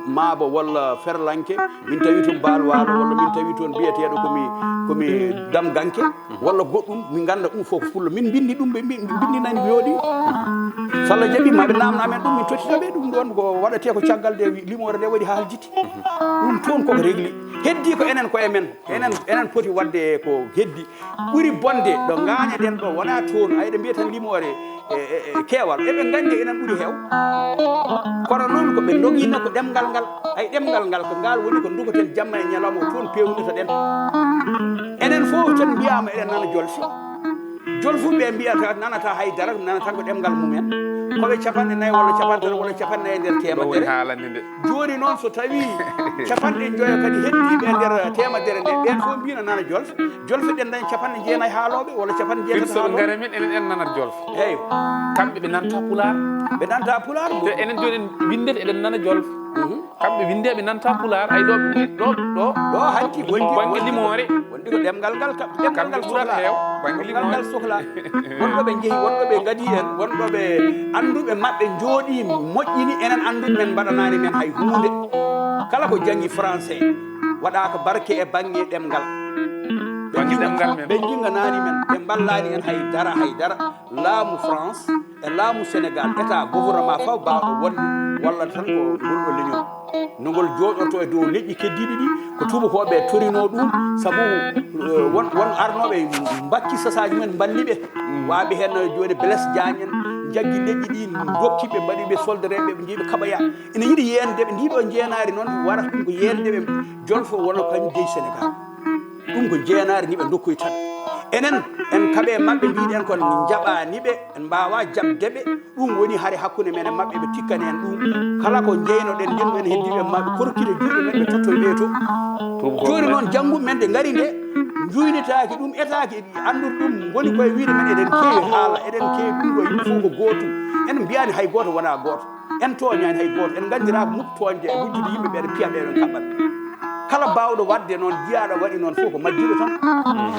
maabo walla ferlanke min tawi toon balwalo walla min tawi toon biyeteɗo komi damganke walla goɗɗum min ganda ɗum fof ko pullo min bindi ɗum ɓe bindinani yooɗi so Allah jaaɓi maɓe namna amen ɗum min tottitaɓe ɗum ɗon ko waɗate ko caggal de limore nde waɗi haalditi ɗum toon koko régli heddi ko enen koye men enen poti wadde ko heddi ɓuuri bonde ɗo gañaɗen ɗo wona toon ayɗe mbiya tan limore keewal eɓe gandi enen ɓuuri heew kono noon koɓe doguino ko ɗemgal ngal ay ɗemgal ngal ko ngal woni ko dugoten jamma e ñalawma toon pewnita ɗen enen fof tan mbiyama eɗen nana jolfuɓe mbiyata nanata haydara nanata ko ɗemgal mumen koɓe 4 walla 50 walla 50 e nder temedere joni noon so tawi 50 kadi heddiɓe e nder temedere nde ɓen fof mbino nana jolfe ɗen dañi 90 haaloɓe walla 90 gara min enen en nanat jolfe eyyi kamɓe ɓe nanta pular te enen joni en windete eɗen nana jolfe kamɓe windeɓe nanta pular ay ɗo hanti banggue limore wondi ko ɗemgal ngal kamɓe ɓurat heew banggue limore sohla wonɗoɓe jeehi wonɗoɓe gadi en wonɗoɓe anduɓe mabɓe jooɗi moƴƴini enen anduɓe men mbaɗanani men hay hunde kala ko janggi français waɗa ko barke e banggue ɗemgal ɓe jinganani men ɓe ballani en haydara laamu France e laamu Sénégal état gouvernement faw bawɗo wonde walla tan ko ngolɗo leñol nogol jooɗoto e dow leƴƴi keddiɗi ɗi ko tubakoɓe torino ɗum saabu won arnoɓe mbakki sasaji men balliɓe waɓe hen joni Blaise Diagne en jaggi leƴƴi ɗi dokkiɓe mbaɗiɓe soldereɓe ɓe jiiɓe kaɓaya ene yiiɗi yendeɓe ndiɗo jeenari noon warata ɗum ko yendeɓe jolfo walla kañum jeeyi Sénégal ɗum ko jeenari ni ɓe dokkoy tan enen en kaɓe mabɓe mbiɗen kon jaɓaniɓe en mbawa jabdeɓe ɗum woni haare hakkude men e mabɓe ɓe tikkani en ɗum kala ko jeynoɗen ndin en heddiɓe mabɓe korkide juuɗe men ɓe tottoy ɓe to joni noon jangguɓe men ɗe gaari nde juynitaki ɗum etaki andude ɗum woni koye wiide men eɗen keewi haala eɗen keewi ɗum ɗo yimɓe fof ko gotum en mbiyani hay goto wona goto en toñani hay goto en gandira ko mukk toñde e wujjude yimɓe ɓe ɗe piya ɓeɗon kaɓɓat kala bawɗo wadde noon jiyaɗo waɗi noon fof ko majjuɗo tan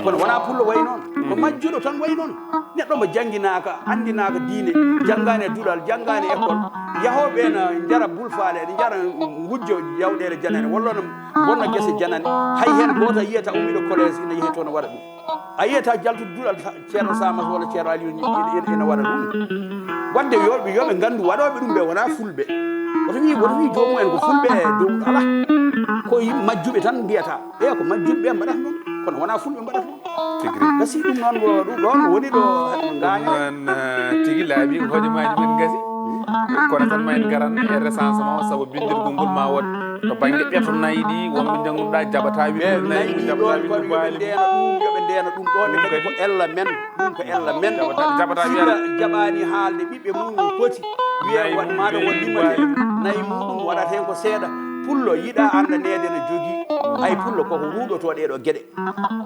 kono wona pullo way noon ko majjuɗo tan way noon neɗɗo mo jangguinaka andinaka diine janggani e duɗal janggani e école yahoɓe ne jara bulfale ne jara gujjo yawɗele janane walla no bonna guese janane hay hen goto yiyata ummiɗo collége ina yeehi toon waɗa ɗum a yiyata jaltude duɗal ceerno Samas walla ceerno Aliou ina waɗa ɗum wadde yoɓe gandu waɗoɓe ɗum ɓe wona fulɓe woto wi jomumen ko fulɓe dow ala ko majjuɓe tan mbiyata eyi ko majjuɓe ɓe mbaɗata noon kono wona fulɓe mbaɗata noon gasi ɗum noon ɗum ɗon woni ɗo gañon tigui laaɓi hojomaji men gasi kono tan ma en garan e recensement saabu bindirgol ngol ma won to banggue ɓeeto nayyi ɗi wonɓe jangguɗa jaɓata yoɓe ndena ɗum ɗon kadi ko ella men ɗum ko ella men jaɓata jaɓani haalde ɓiɓɓe mum poti wiye maɗa won limate nayyi muɗum waɗata hen ko seeɗa pullo yiɗa andanede ne jogui ay pullo koko ruɗoto ɗeɗo gueɗe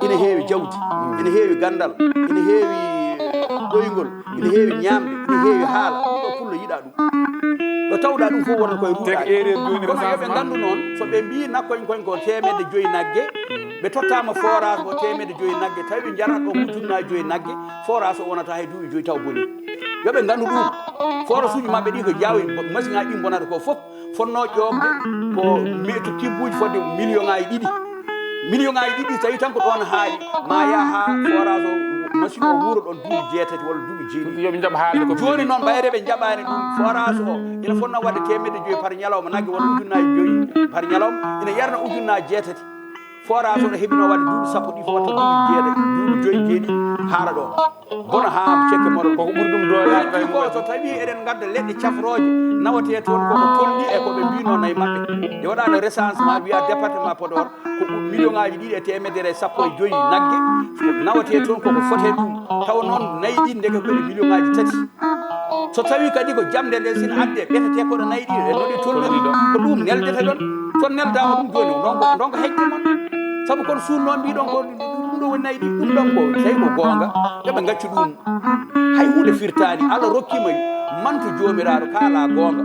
ina heewi jawdi ina heewi gandal ina heewi ɗoygol ina heewi ñaamde ina heewi haala ɗum ɗo pullo yiɗa ɗum ɗo tawɗa ɗum fof wonata koye ruuɗakono yoɓe nganndu noon so ɓe mbi nakkoñ koñ ko 5 nagge ɓe tottama forage mo 5 nagge tawi ɓe jarat ɗo ujunnaji 5 nagge forage o wonata hay duuɓi 5 taw boni yoɓe nganndu ɗum forage uji maɓɓe ɗi ko jaawi machine ngaji ɗi bonata ko fof fonno ƴoomde ko metu kibbuji fodde million ngaji 2 tawi tan ko ɗon haaɗi ma yaha forage o machine o wuuro ɗon duuɓi 6 walla duuɓi 9 yoɓe jaɓa haalde ko joni noon ɓayre ɓe jaɓani ɗum forage o ina fonna wadde 100 par ñalawma nagge walla ujunnaji 5 par ñalawma ina yarna ujunnaji 6 forage o no heɓino wadde duuɓi 10 ɗi fof watta duuɓi 7 haara ɗo bono ha cekke moɗo koko ɓuuri ɗum doole ko so tawi eɗen gadda leɗɗe cafroje nawate toon koko tolni e koɓe mbino nayi maɓɓe e waɗano recensement wiya département Podor ko million ngaji 2 e 115 nagge nawate toon koko fote ɗum taw noon nayi ɗi ndeke koɗe million ngaji 3 so tawi kadi ko jamde nde sina adde ɓetete koɗo nayi ɗi e noɗi tolniri ko ɗum neldete ɗon son neldama ɗum joni donko hecte mon saabu kono sunno mbiɗon ko ɗum ɗo woni nayi ɗi ɗum ɗon ko tawi ko gonga yoɓe gaccu ɗum hay hunde firtani Allah rokkima manto jomiraɗo kala gonga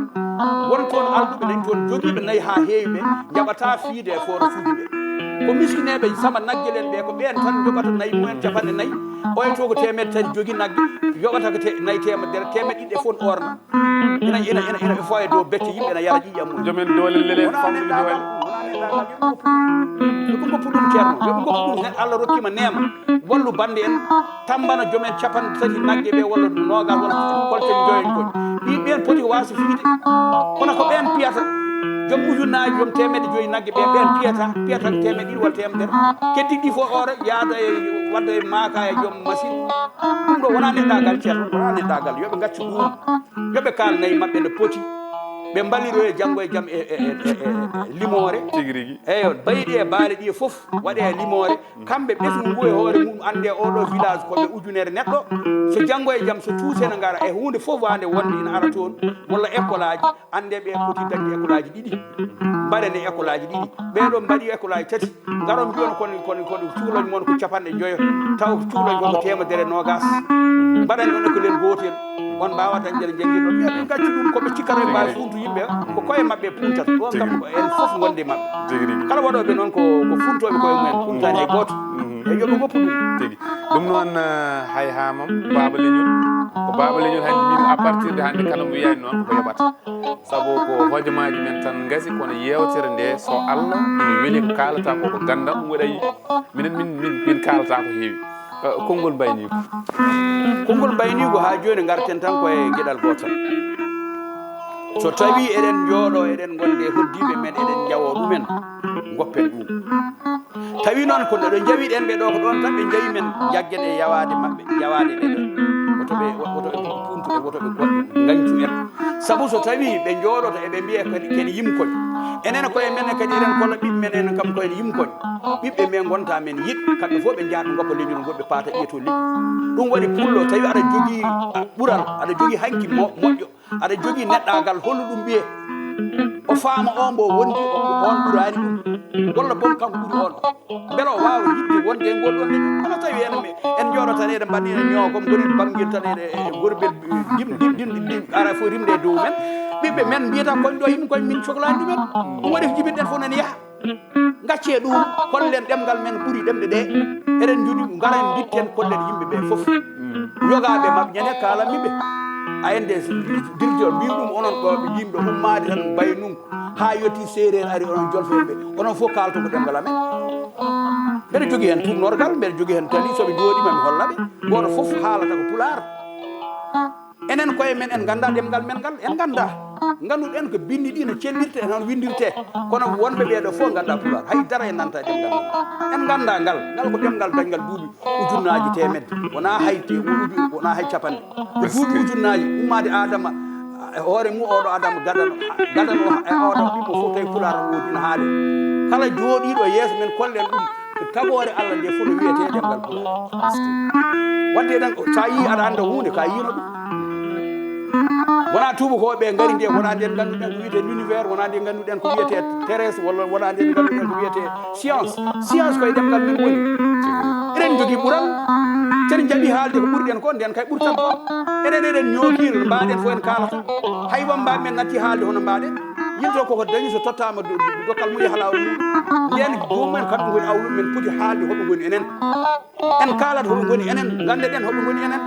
won toon alɗuɓe nani toon joguiɓe nayi ha heewi ɓe jaɓata fiide e forage uji ɓe ko miskineɓe sama nagguelen ɓe ko ɓen tan joɓata nayi mumen 4 ɓoyto ko 3 jogui nagge yoɓata ko nayi 100 fof orna ina ɓe foye dow becce yimɓe ene yara ƴiƴam mum jomen doole lele famɗude doole yoɓe goppu ɗum ceerno yoɓe goppu ɗum Allah rokkima neema wallu bande en tambana jomen 3 nagge ɓe walla 20 walla kolte joyen koñ ɗi ɓen poti ko wasa fiide kono ko ɓen piyata joom ujunnaji joom 100 nagge ɓe ɓen piyata 100 walla 100 keddiɗi fof ore yaada e wadda e maaka e joom machine ɗum ɗo wona neɗɗagal ceerno wona neɗɗagal yoɓe gaccu ɗum yoɓe kalnayi maɓɓe ne poti ɓe mballiro e janggo e jaam e limore tigi rigui eyo bayiɗi e baali ɗi fof waɗe e limore kamɓe ɓesgu ngu e hoore mum ande oɗo village koɓe ujunere neɗɗo so janggo e jaam so tuusene gara e hunde fof wande wonde ina ara toon walla école aji ande ɓe poti dañde école aji 2 mbaɗene école aji 2 ɓeɗo mbaɗi école aji 3 garon mbiyon kono cuuloñ moon ko 50 taw cuuloñ koko 120 mbaɗani ɗon école gotel on mbawa dañƴere jangguirɗon yoɓe gaccu ɗum koɓe cikkata e mbawi funtu yimɓe ko koye mabɓe puntata ɗon kam en foof gonde mabɓe kala waɗoɓe noon ko funtoɓe koye mumen puntani e goto e yoɓe goppu ɗum tigi ɗum noon hay hamam baba leñol ko baba leñol hande min à partir de hande kala mo wiyani noon ko yoɓata saabu ko hojomaji men tan gasi kono yewtere nde so Allah ina weeli ko kalata ko gandam ɗum waɗayi minen min kalata ko heewi konngol mbaynigo ha joni garten tan koye gueɗal gotal so tawi eɗen jooɗo eɗen gonde hoddiɓe men eɗen jawo ɗumen goppen ɗum tawi noon ko ɗo jawiɗen ɓe ɗo ko ɗon tan ɓe jawi men jaggen e yawade mabɓe yawaɗe ɓeɗon wotoɓe puntuɓe wotoɓe goɗɗo gañcu en saabu so tawi ɓe jooɗoto eɓe mbiya kadi ken yimkoñ enen koye men kadi eɗen kono ɓiɓɓe men enen kam koyen yimkoñ ɓiɓɓe men gonta men yiɗ kamɓe fof ɓe jahata goppa leñol goɓɓe paata ƴeeto liɗɗi ɗum waɗi pullo tawi aɗa jogui ɓuural aɗa jogui hanki moƴƴo aɗa jogui neɗɗagal holno ɗum ɓiye o faama on mbo wondi on ɓurani ɗum walla bon kanko ɓuuri on beele o wawa yidde wonde e ngol ɗon leñol kono tawi en jooɗo tan eɗen mbaɗina ñoo comme goni bangguel tan e gorbel dim ara fo rimde e dow men ɓiɓɓe men mbiyata koñ ɗo yimɓe koye min cohlani ɗumen ɗum waɗi ko jibinɗen fof nani yaaha gacce ɗum kollen ɗemgal men ɓuuri ɗemɗe ɗe eɗen jooɗi garen bitten kollen yimɓe ɓe foof yogaɓe mabɓe ñande kalanmiɓe ayende dirjol mbi ɗum onon ɗoɓe yimɓe ummade tan mbayi num ha yetti séréer ari onon jolfeɓe onon fof kalto ko ɗemgal amen mbeɗa jogui hen tournorgal mbeɗa jogui hen tani soɓe jooɗima mi hollaɓe goto foof haalata ko pulaar enen koye men en ganda ɗemgal men ngal en ganda ganduɗen ko bindi ɗi no cellirte noon windirte kono wonɓe ɓeɗo fof ganda pulaar haydara en nanta ɗemgal en ganda ngal ko ɗemgal dañgal duuɓi ujunnaji 100 wona hay capanɗe ko duuɓi ujunnaji ummade adama hoore mum oɗo adama gadano e oɗo ɓiɓɓo fof tawi pulaar wodino haale kala jooɗiɗo yeeso men kollen ɗum tagore Allah nde fof no wiyete ɗemgal pulaar wadde ɗen sa yi aɗa anda hunde ka yino ɗum wona tubakoɓe gari nde wona nden ganduɗen ko wiyete l'univers wona nden ganduɗen ko wiyete terrestre walla wona nden ganduɗen ko wiyete science koye ɗemgal men woni eɗen jogui ɓuural sen jaɓi haalde ko ɓurɗen ko nden kay ɓurtan ko enen eɗen ñookiri mbaɗen fof en kaalata hay wambaɓe men natti haalde hono mbaɗen yimto koko dañi so tottama dokkal mum yaha lawol muɗum nden jomumen kamɓe goni awluɓe men poti haalde hoɓe goni enen en kaalata hoɓe goni enen gande ɗen hoɓe goni enen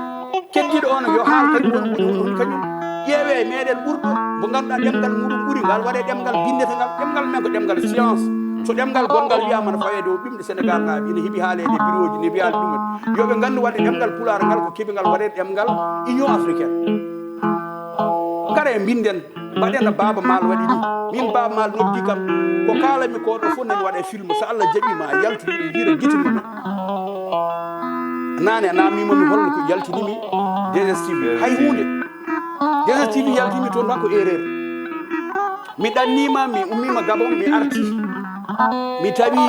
keddiɗo on yo haal kañum woni kañum ƴeewe meɗen ɓurɗo mo ganduɗa ɗemgal muɗum ɓuuri ngal waɗe ɗemgal bindetegal ɗemgal men ko ɗemgal science so ɗemgal gongal wiyama no fawe dow ɓimɗe sénégal naaɓe ene heeɓi haalede bureau ji ne wiyaade ɗumen yoɓe gandu waɗe ɗemgal pulaar ngal ko keɓigal waɗe ɗemgal union africaine gara e binden mbaɗen no Baaba Maal waɗi ni min Baaba Maal noddi kam ko kalami ko ɗo fof nani waɗe film so Allah jaɓima yaltude hira guite mumen nane a namimami holno ko yaltinimi DSTV hay hunde DSTV yaltimi toon tan ko erreur mi ɗannima mi ummima Gabon mi arti mi tawi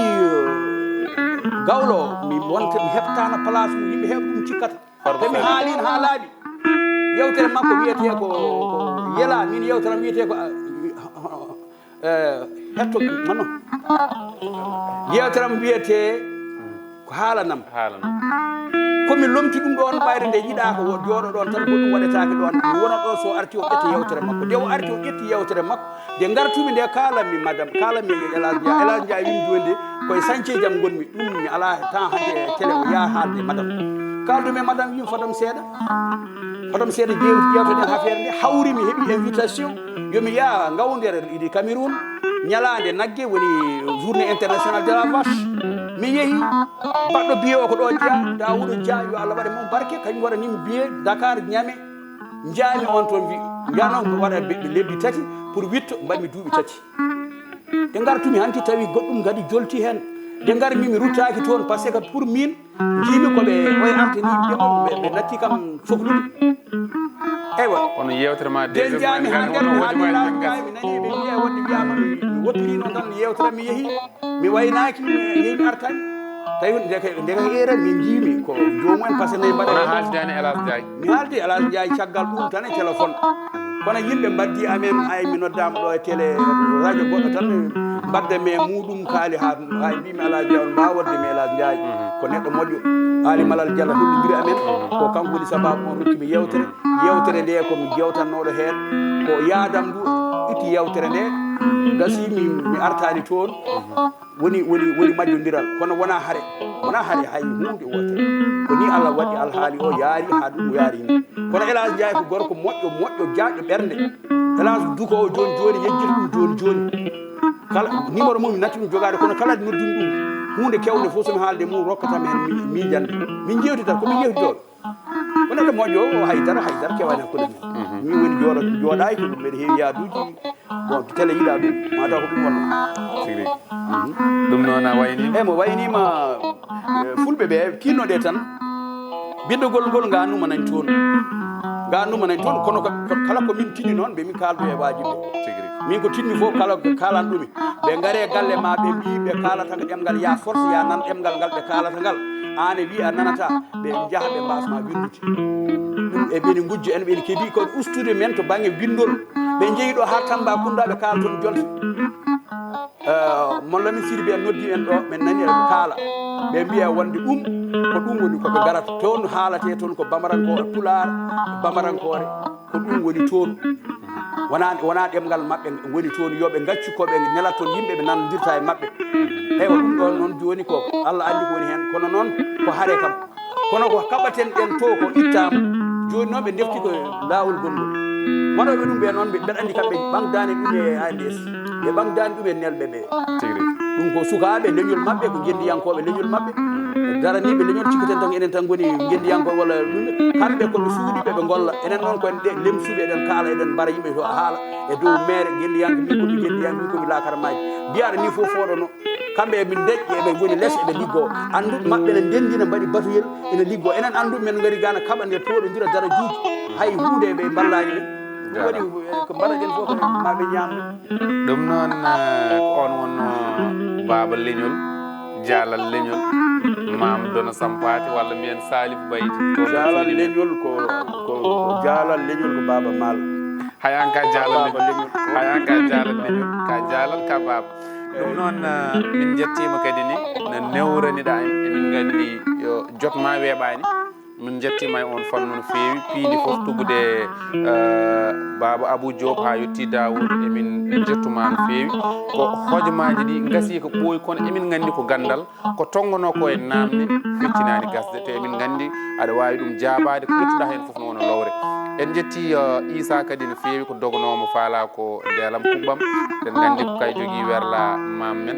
gawlo mi wonta mi heɓtano place mo yimɓe heɓa ɗum cikkata te mi haalino ha laaɓi yewtere makko wiyete ko yela min yewtere wiyete ko hetto mano yewtere am wiyete ko haalanam komi lomti ɗum ɗon ɓayre nde yiɗa ko jooɗo ɗon tan ko ɗum waɗetake ɗon mi wona ɗo so arti o ƴetti yewtere makko nde o arti o ƴetti yewtere makko nde gartumi nde kalanmi madame kalanmi Elage Ndiaye wimi joni nde koye sañceji am gonmi ɗum mi ala temps hande télé o yaha haalde madame kaldumi e madame wimi fadam seeɗa jewteɗen affaire nde hawri mi heeɓi invitation yomi yaa gawdere iɗi Cameroun ñalande naggue woni journée internationale de la vache mi yeehi baɗɗo biye o ko ɗo jeeya Dawouda Dia yo Allah waɗe mom barke kañum waɗanimi biye Dakar ñame jaami on toon wi mbiyano waɗa lebbi tati pour witto mbaɗmi duuɓi tati ɓe gartumi hanti tawi goɗɗum kadi jolti hen nde garmi mi ruttaki toon par ce que pour min jiimi koɓe oye artani ɓe natti kam sohlude eywa kono yewtere ma den jaami ha garmi haaliraɓe mi nani ɓe wiye wonde wiyama mi woppirino tan yewtere mi yeehi mi waynaki mi yeehi mi artani tawi ndeka era min jiimi ko jomumen par ce que nayi mbaɗa haaldani Elage Ndiaye mi haaldi Elage Ndiaye caggal ɗum tan e téléphone kono yimɓe mbaddi amen ay mi noddama ɗo e télé radio goɗɗo tan mbadde me muɗum kaali ha mbimi Elage Ndiaye on mbawa wadde mi Elage Ndiaye ko neɗɗo moƴƴo Ali Malal Diallo hollidiri amen ko kanko woni sababu on rokkimi yewtere nde komi jewtannoɗo hen ko yaadam ndu itti yewtere nde gasi mi artani toon woni majjodiral kono wona haare hay hunde wotere ko ni Allah waɗi alhaali o yaari ha ɗum o yaari ni kono Elage Ndiaye ko gorko moƴƴo jaƴƴo ɓernde Elage duko o joni yejjita ɗum joni kala numéro mum mi natti ɗum jogade kono kala noddumi ɗum hunde kewde fof somi haalde mum rokkatami hen miijande min jewtidata komin yewtidoɗo ko neɗɗo moƴƴo o haydara kewani hakkude men min woni jooɗaki ko ɗum mbeɗa heewi yaaduji bon télé yiɗa ɗum mataw ko ɗum wonno tigi ɗum noon a waynima mo waynima fulɓe ɓe tinnoɗe tan bindugol ngol gannuma nani toon kono kala ko min tinni noon ɓe min kaldo e wajiɓe min ko tinmi fof kala ko kalan ɗumi ɓe gaare galle ma ɓe mbi ɓe kalata ko ɗemgal ya force ya nan ɗemgal ngal ɓe kalata ngal an e wi a nanata ɓe jaaha ɓe mbasma windude ɗum e ɓeni gujjo en ɓeni keeɓi ko ustude men to banggue windol ɓe jeeyi ɗo ha Tambacounda ɓe kala toon jolta mon Lamine Sidy ɓe noddi en ɗo ɓe nani eɓe kaala ɓe mbiya wonde ɗum ko ɗum woni koɓe garata toon haalate toon ko bamarankoore pulaar bamarankore ko ɗum woni toon wona ɗemgal maɓɓe woni toon yoɓe gaccu koɓe nelat toon yimɓe ɓe nandirta e maɓɓe eywa ɗum ɗon noon joni ko Allah andi ko woni hen kono noon ko haare kam kono ko kaɓaten ɗen to ko ittama joni noon ɓe defti ko lawol gongol waɗoɓe ɗum ɓe noon mbeɗa andi kamɓe ɓamdani ɗum e ANDS ɓe ɓamdani ɗum e nelɓe ɓe ɗum ko sukaɓe leñol maɓɓe ko gendiyankoɓe leñol maɓɓe daraniɓe leñol cikketen tan enen tan goni gendiyankoɓe walla ɗum kamɓe koɓe suuɗiɓe ɓe golla enen noon ko lemsuɓe eɗen kaala eɗen mbara yimɓe to haala e dow maire gendiyanke min komi gendiyanke min komi lakara maji mbiyaɗa ni fof fooɗono kamɓe eɓe deƴƴe eɓe goni less eɓe liggo anduɓe maɓɓe ne ndendina mbaɗi batuyel ene liggo enen anduɓe men gari gana kaɓane poɗodira darajuji hay hunde ɓe ballani ɓe waɗi ko mbaɗaɗen fof ko maɓe ñamde ɗum noon on wonno baba leñol jaalal leñol mam Dono Sampathe walla mbiyen Salif Baydi jaalal leñol ko jaalal leñol ko Baba Maal hayan ka jaalal leñol ka jaalal ka baba ɗum noon min jettima kadi ni no newraniɗa en emin gandi yo jotma weeɓani min jettima e on fannu no feewi piindi fof tugude baba Abou Diop ha yetti Dawoud emin jettuma no feewi ko hojomaji ɗi gasi ko ɓooyi kono emin gandi ko gandal ko tongono ko e namde feccinani gasde te emin gandi aɗa wawi ɗum jaabade ko ƴettuɗa hen foof no wona lowre en jetti Issa kadi no feewi ko dogonomo faala ko ndelam kuɓɓam en gandi ko kay jogui werla mam men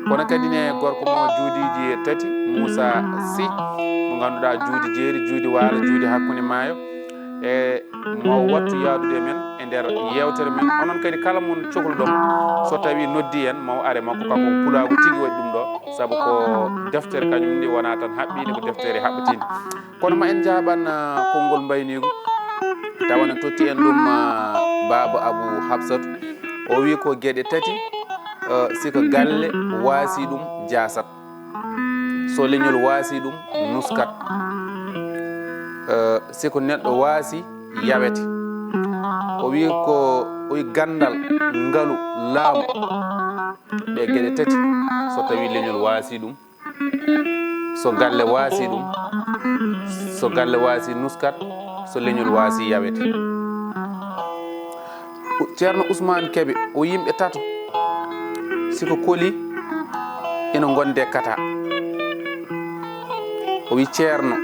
kono kadi ne gorko mo juudiji tati Moussa Sy mo ganduɗa juudi jeeri juudi waalo juudi hakkude maayo e mo wattu yaadude men e nder yewtere men onon kadi kala mon cohluɗon so tawi noddi en maw are makko kanko pulaagu tigi waɗi ɗum ɗo saabu ko deftere kañum ndi wona tan haɓɓide ko deftere haɓɓatinde kono ma en jaaɓan konngol mbaynigu tawana totti en ɗum baba Abou Habsatou o wi ko gueɗe tati siko galle waasi ɗum jasat so leñol waasi ɗum nuskat siko neɗɗo waasi yawete o wi ko o wi gandal ngalu laamu ɓe gueɗe tati so tawi leñol waasi ɗum so galle waasi ɗum so galle waasi nuskat so leñol waasi yawete ceerno Ousmane Kebe o yimɓe tato siko koli ina gonde kata o wi ceerno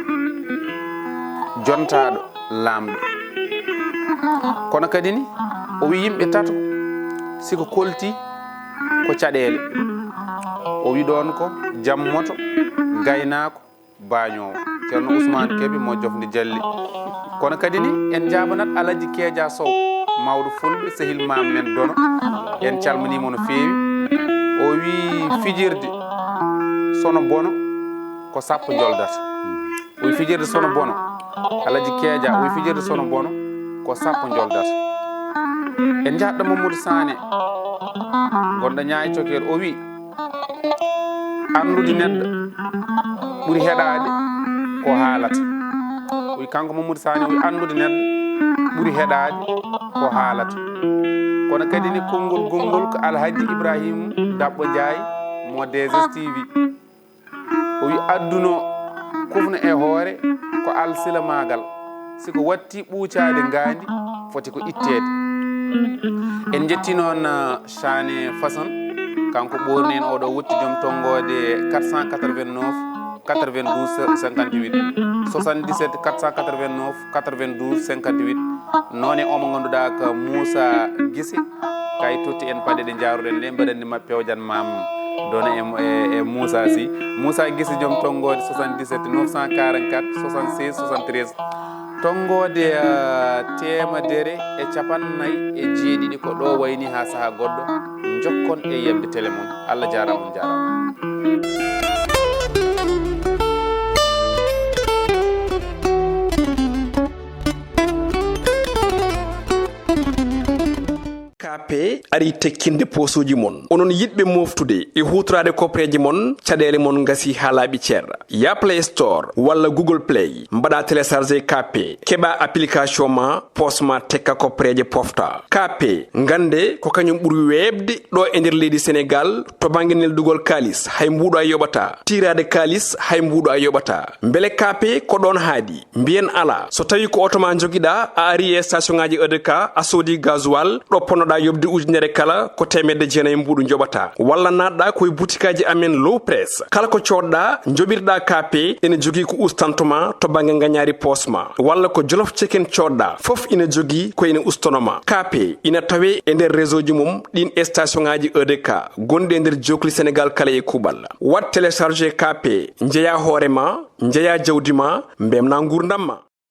jontaɗo lamɗo kono kadi ni o wi yimɓe tato siko kolti ko caɗele o wi ɗon ko jammoto gaynako bañowo ceerno Ousmane Kebe mo jofde jalli kono kadi ni en jabanat Alaji Keeja Sow mawɗo fulɓe sehil mam men Dono en calminimo no feewi o wi fijirde sono bono ko sappo joldata o wi fijirde sono bono Alaji Keeja o wi fijirde sono bono ko sappo joldata en jaɗɗo Mamadou Sané gonɗo Ñaayi Cokere o wi andude neɗɗo ɓuuri heɗade ko haalata o wi kanko Mamadou Sané o wi andude neɗɗo ɓuuri heɗade ko haalata kono kadi ni konngol gongol ko Alhaji Ibrahima Dabɓo Ndiaye mo DSTV o wi adduno kufna e hoore ko alsila magal siko watti ɓuucade ngandi foti ko ittede en jetti noon Chane Façon kanko ɓorni en oɗo wutti joom tonggode 489 92 58 77 489 92 58 noon e omo ganduɗa ko Moussa Guissé kay totti en paɗe ɗe jaruɗen ɗe mbaɗanni maɓɓe pewjan mam Dono e Moussa Sy Moussa Guissé joom tonggode 77 944 76 73 tonggode temedere e capannayyi e jeeɗiɗi ko ɗo wayni ha saaha goɗɗo jokkon e yebde télé mon Allah jarama on jarama KP ari tekkinde posuji mon onon yidɓe moftude e hutorade kopreji mon caɗele mon gasi ha laaɓi ceerra ya Play Store walla Google Play mbaɗa téléchargé KP keɓa application ma posma tekka kopreje pofta KP gande ko kañum ɓuuri webde ɗo e nder leydi Sénégal to banggue neldugol kalis hay mbuɗo a yoɓata tirade kalis hay mbuɗo a yoɓata beele KP ko ɗon haadi mbiyen ala so tawi ko auto ma joguiɗa a ari e station ngaji EDK a soodi gasoil ɗo ponnoɗa yobde ujunere kala ko temedde jeenayyi mbuɗu joɓata walla natɗa koye boutikaji amen low press kala ko coɗɗa joɓirɗa KP ene jogui ko ustantoma to banggue gagnari posma walla ko jolof chicken coɗɗa foof ina jogui ko ina ustonoma KP ina tawe e nder réseau ji mum ɗin station ngaji EDK gonɗi e nder jokli Sénégal kala e kuuɓal wat téléchargé KP jeeya hoorema jeeya jawdi ma mbemna gurdam ma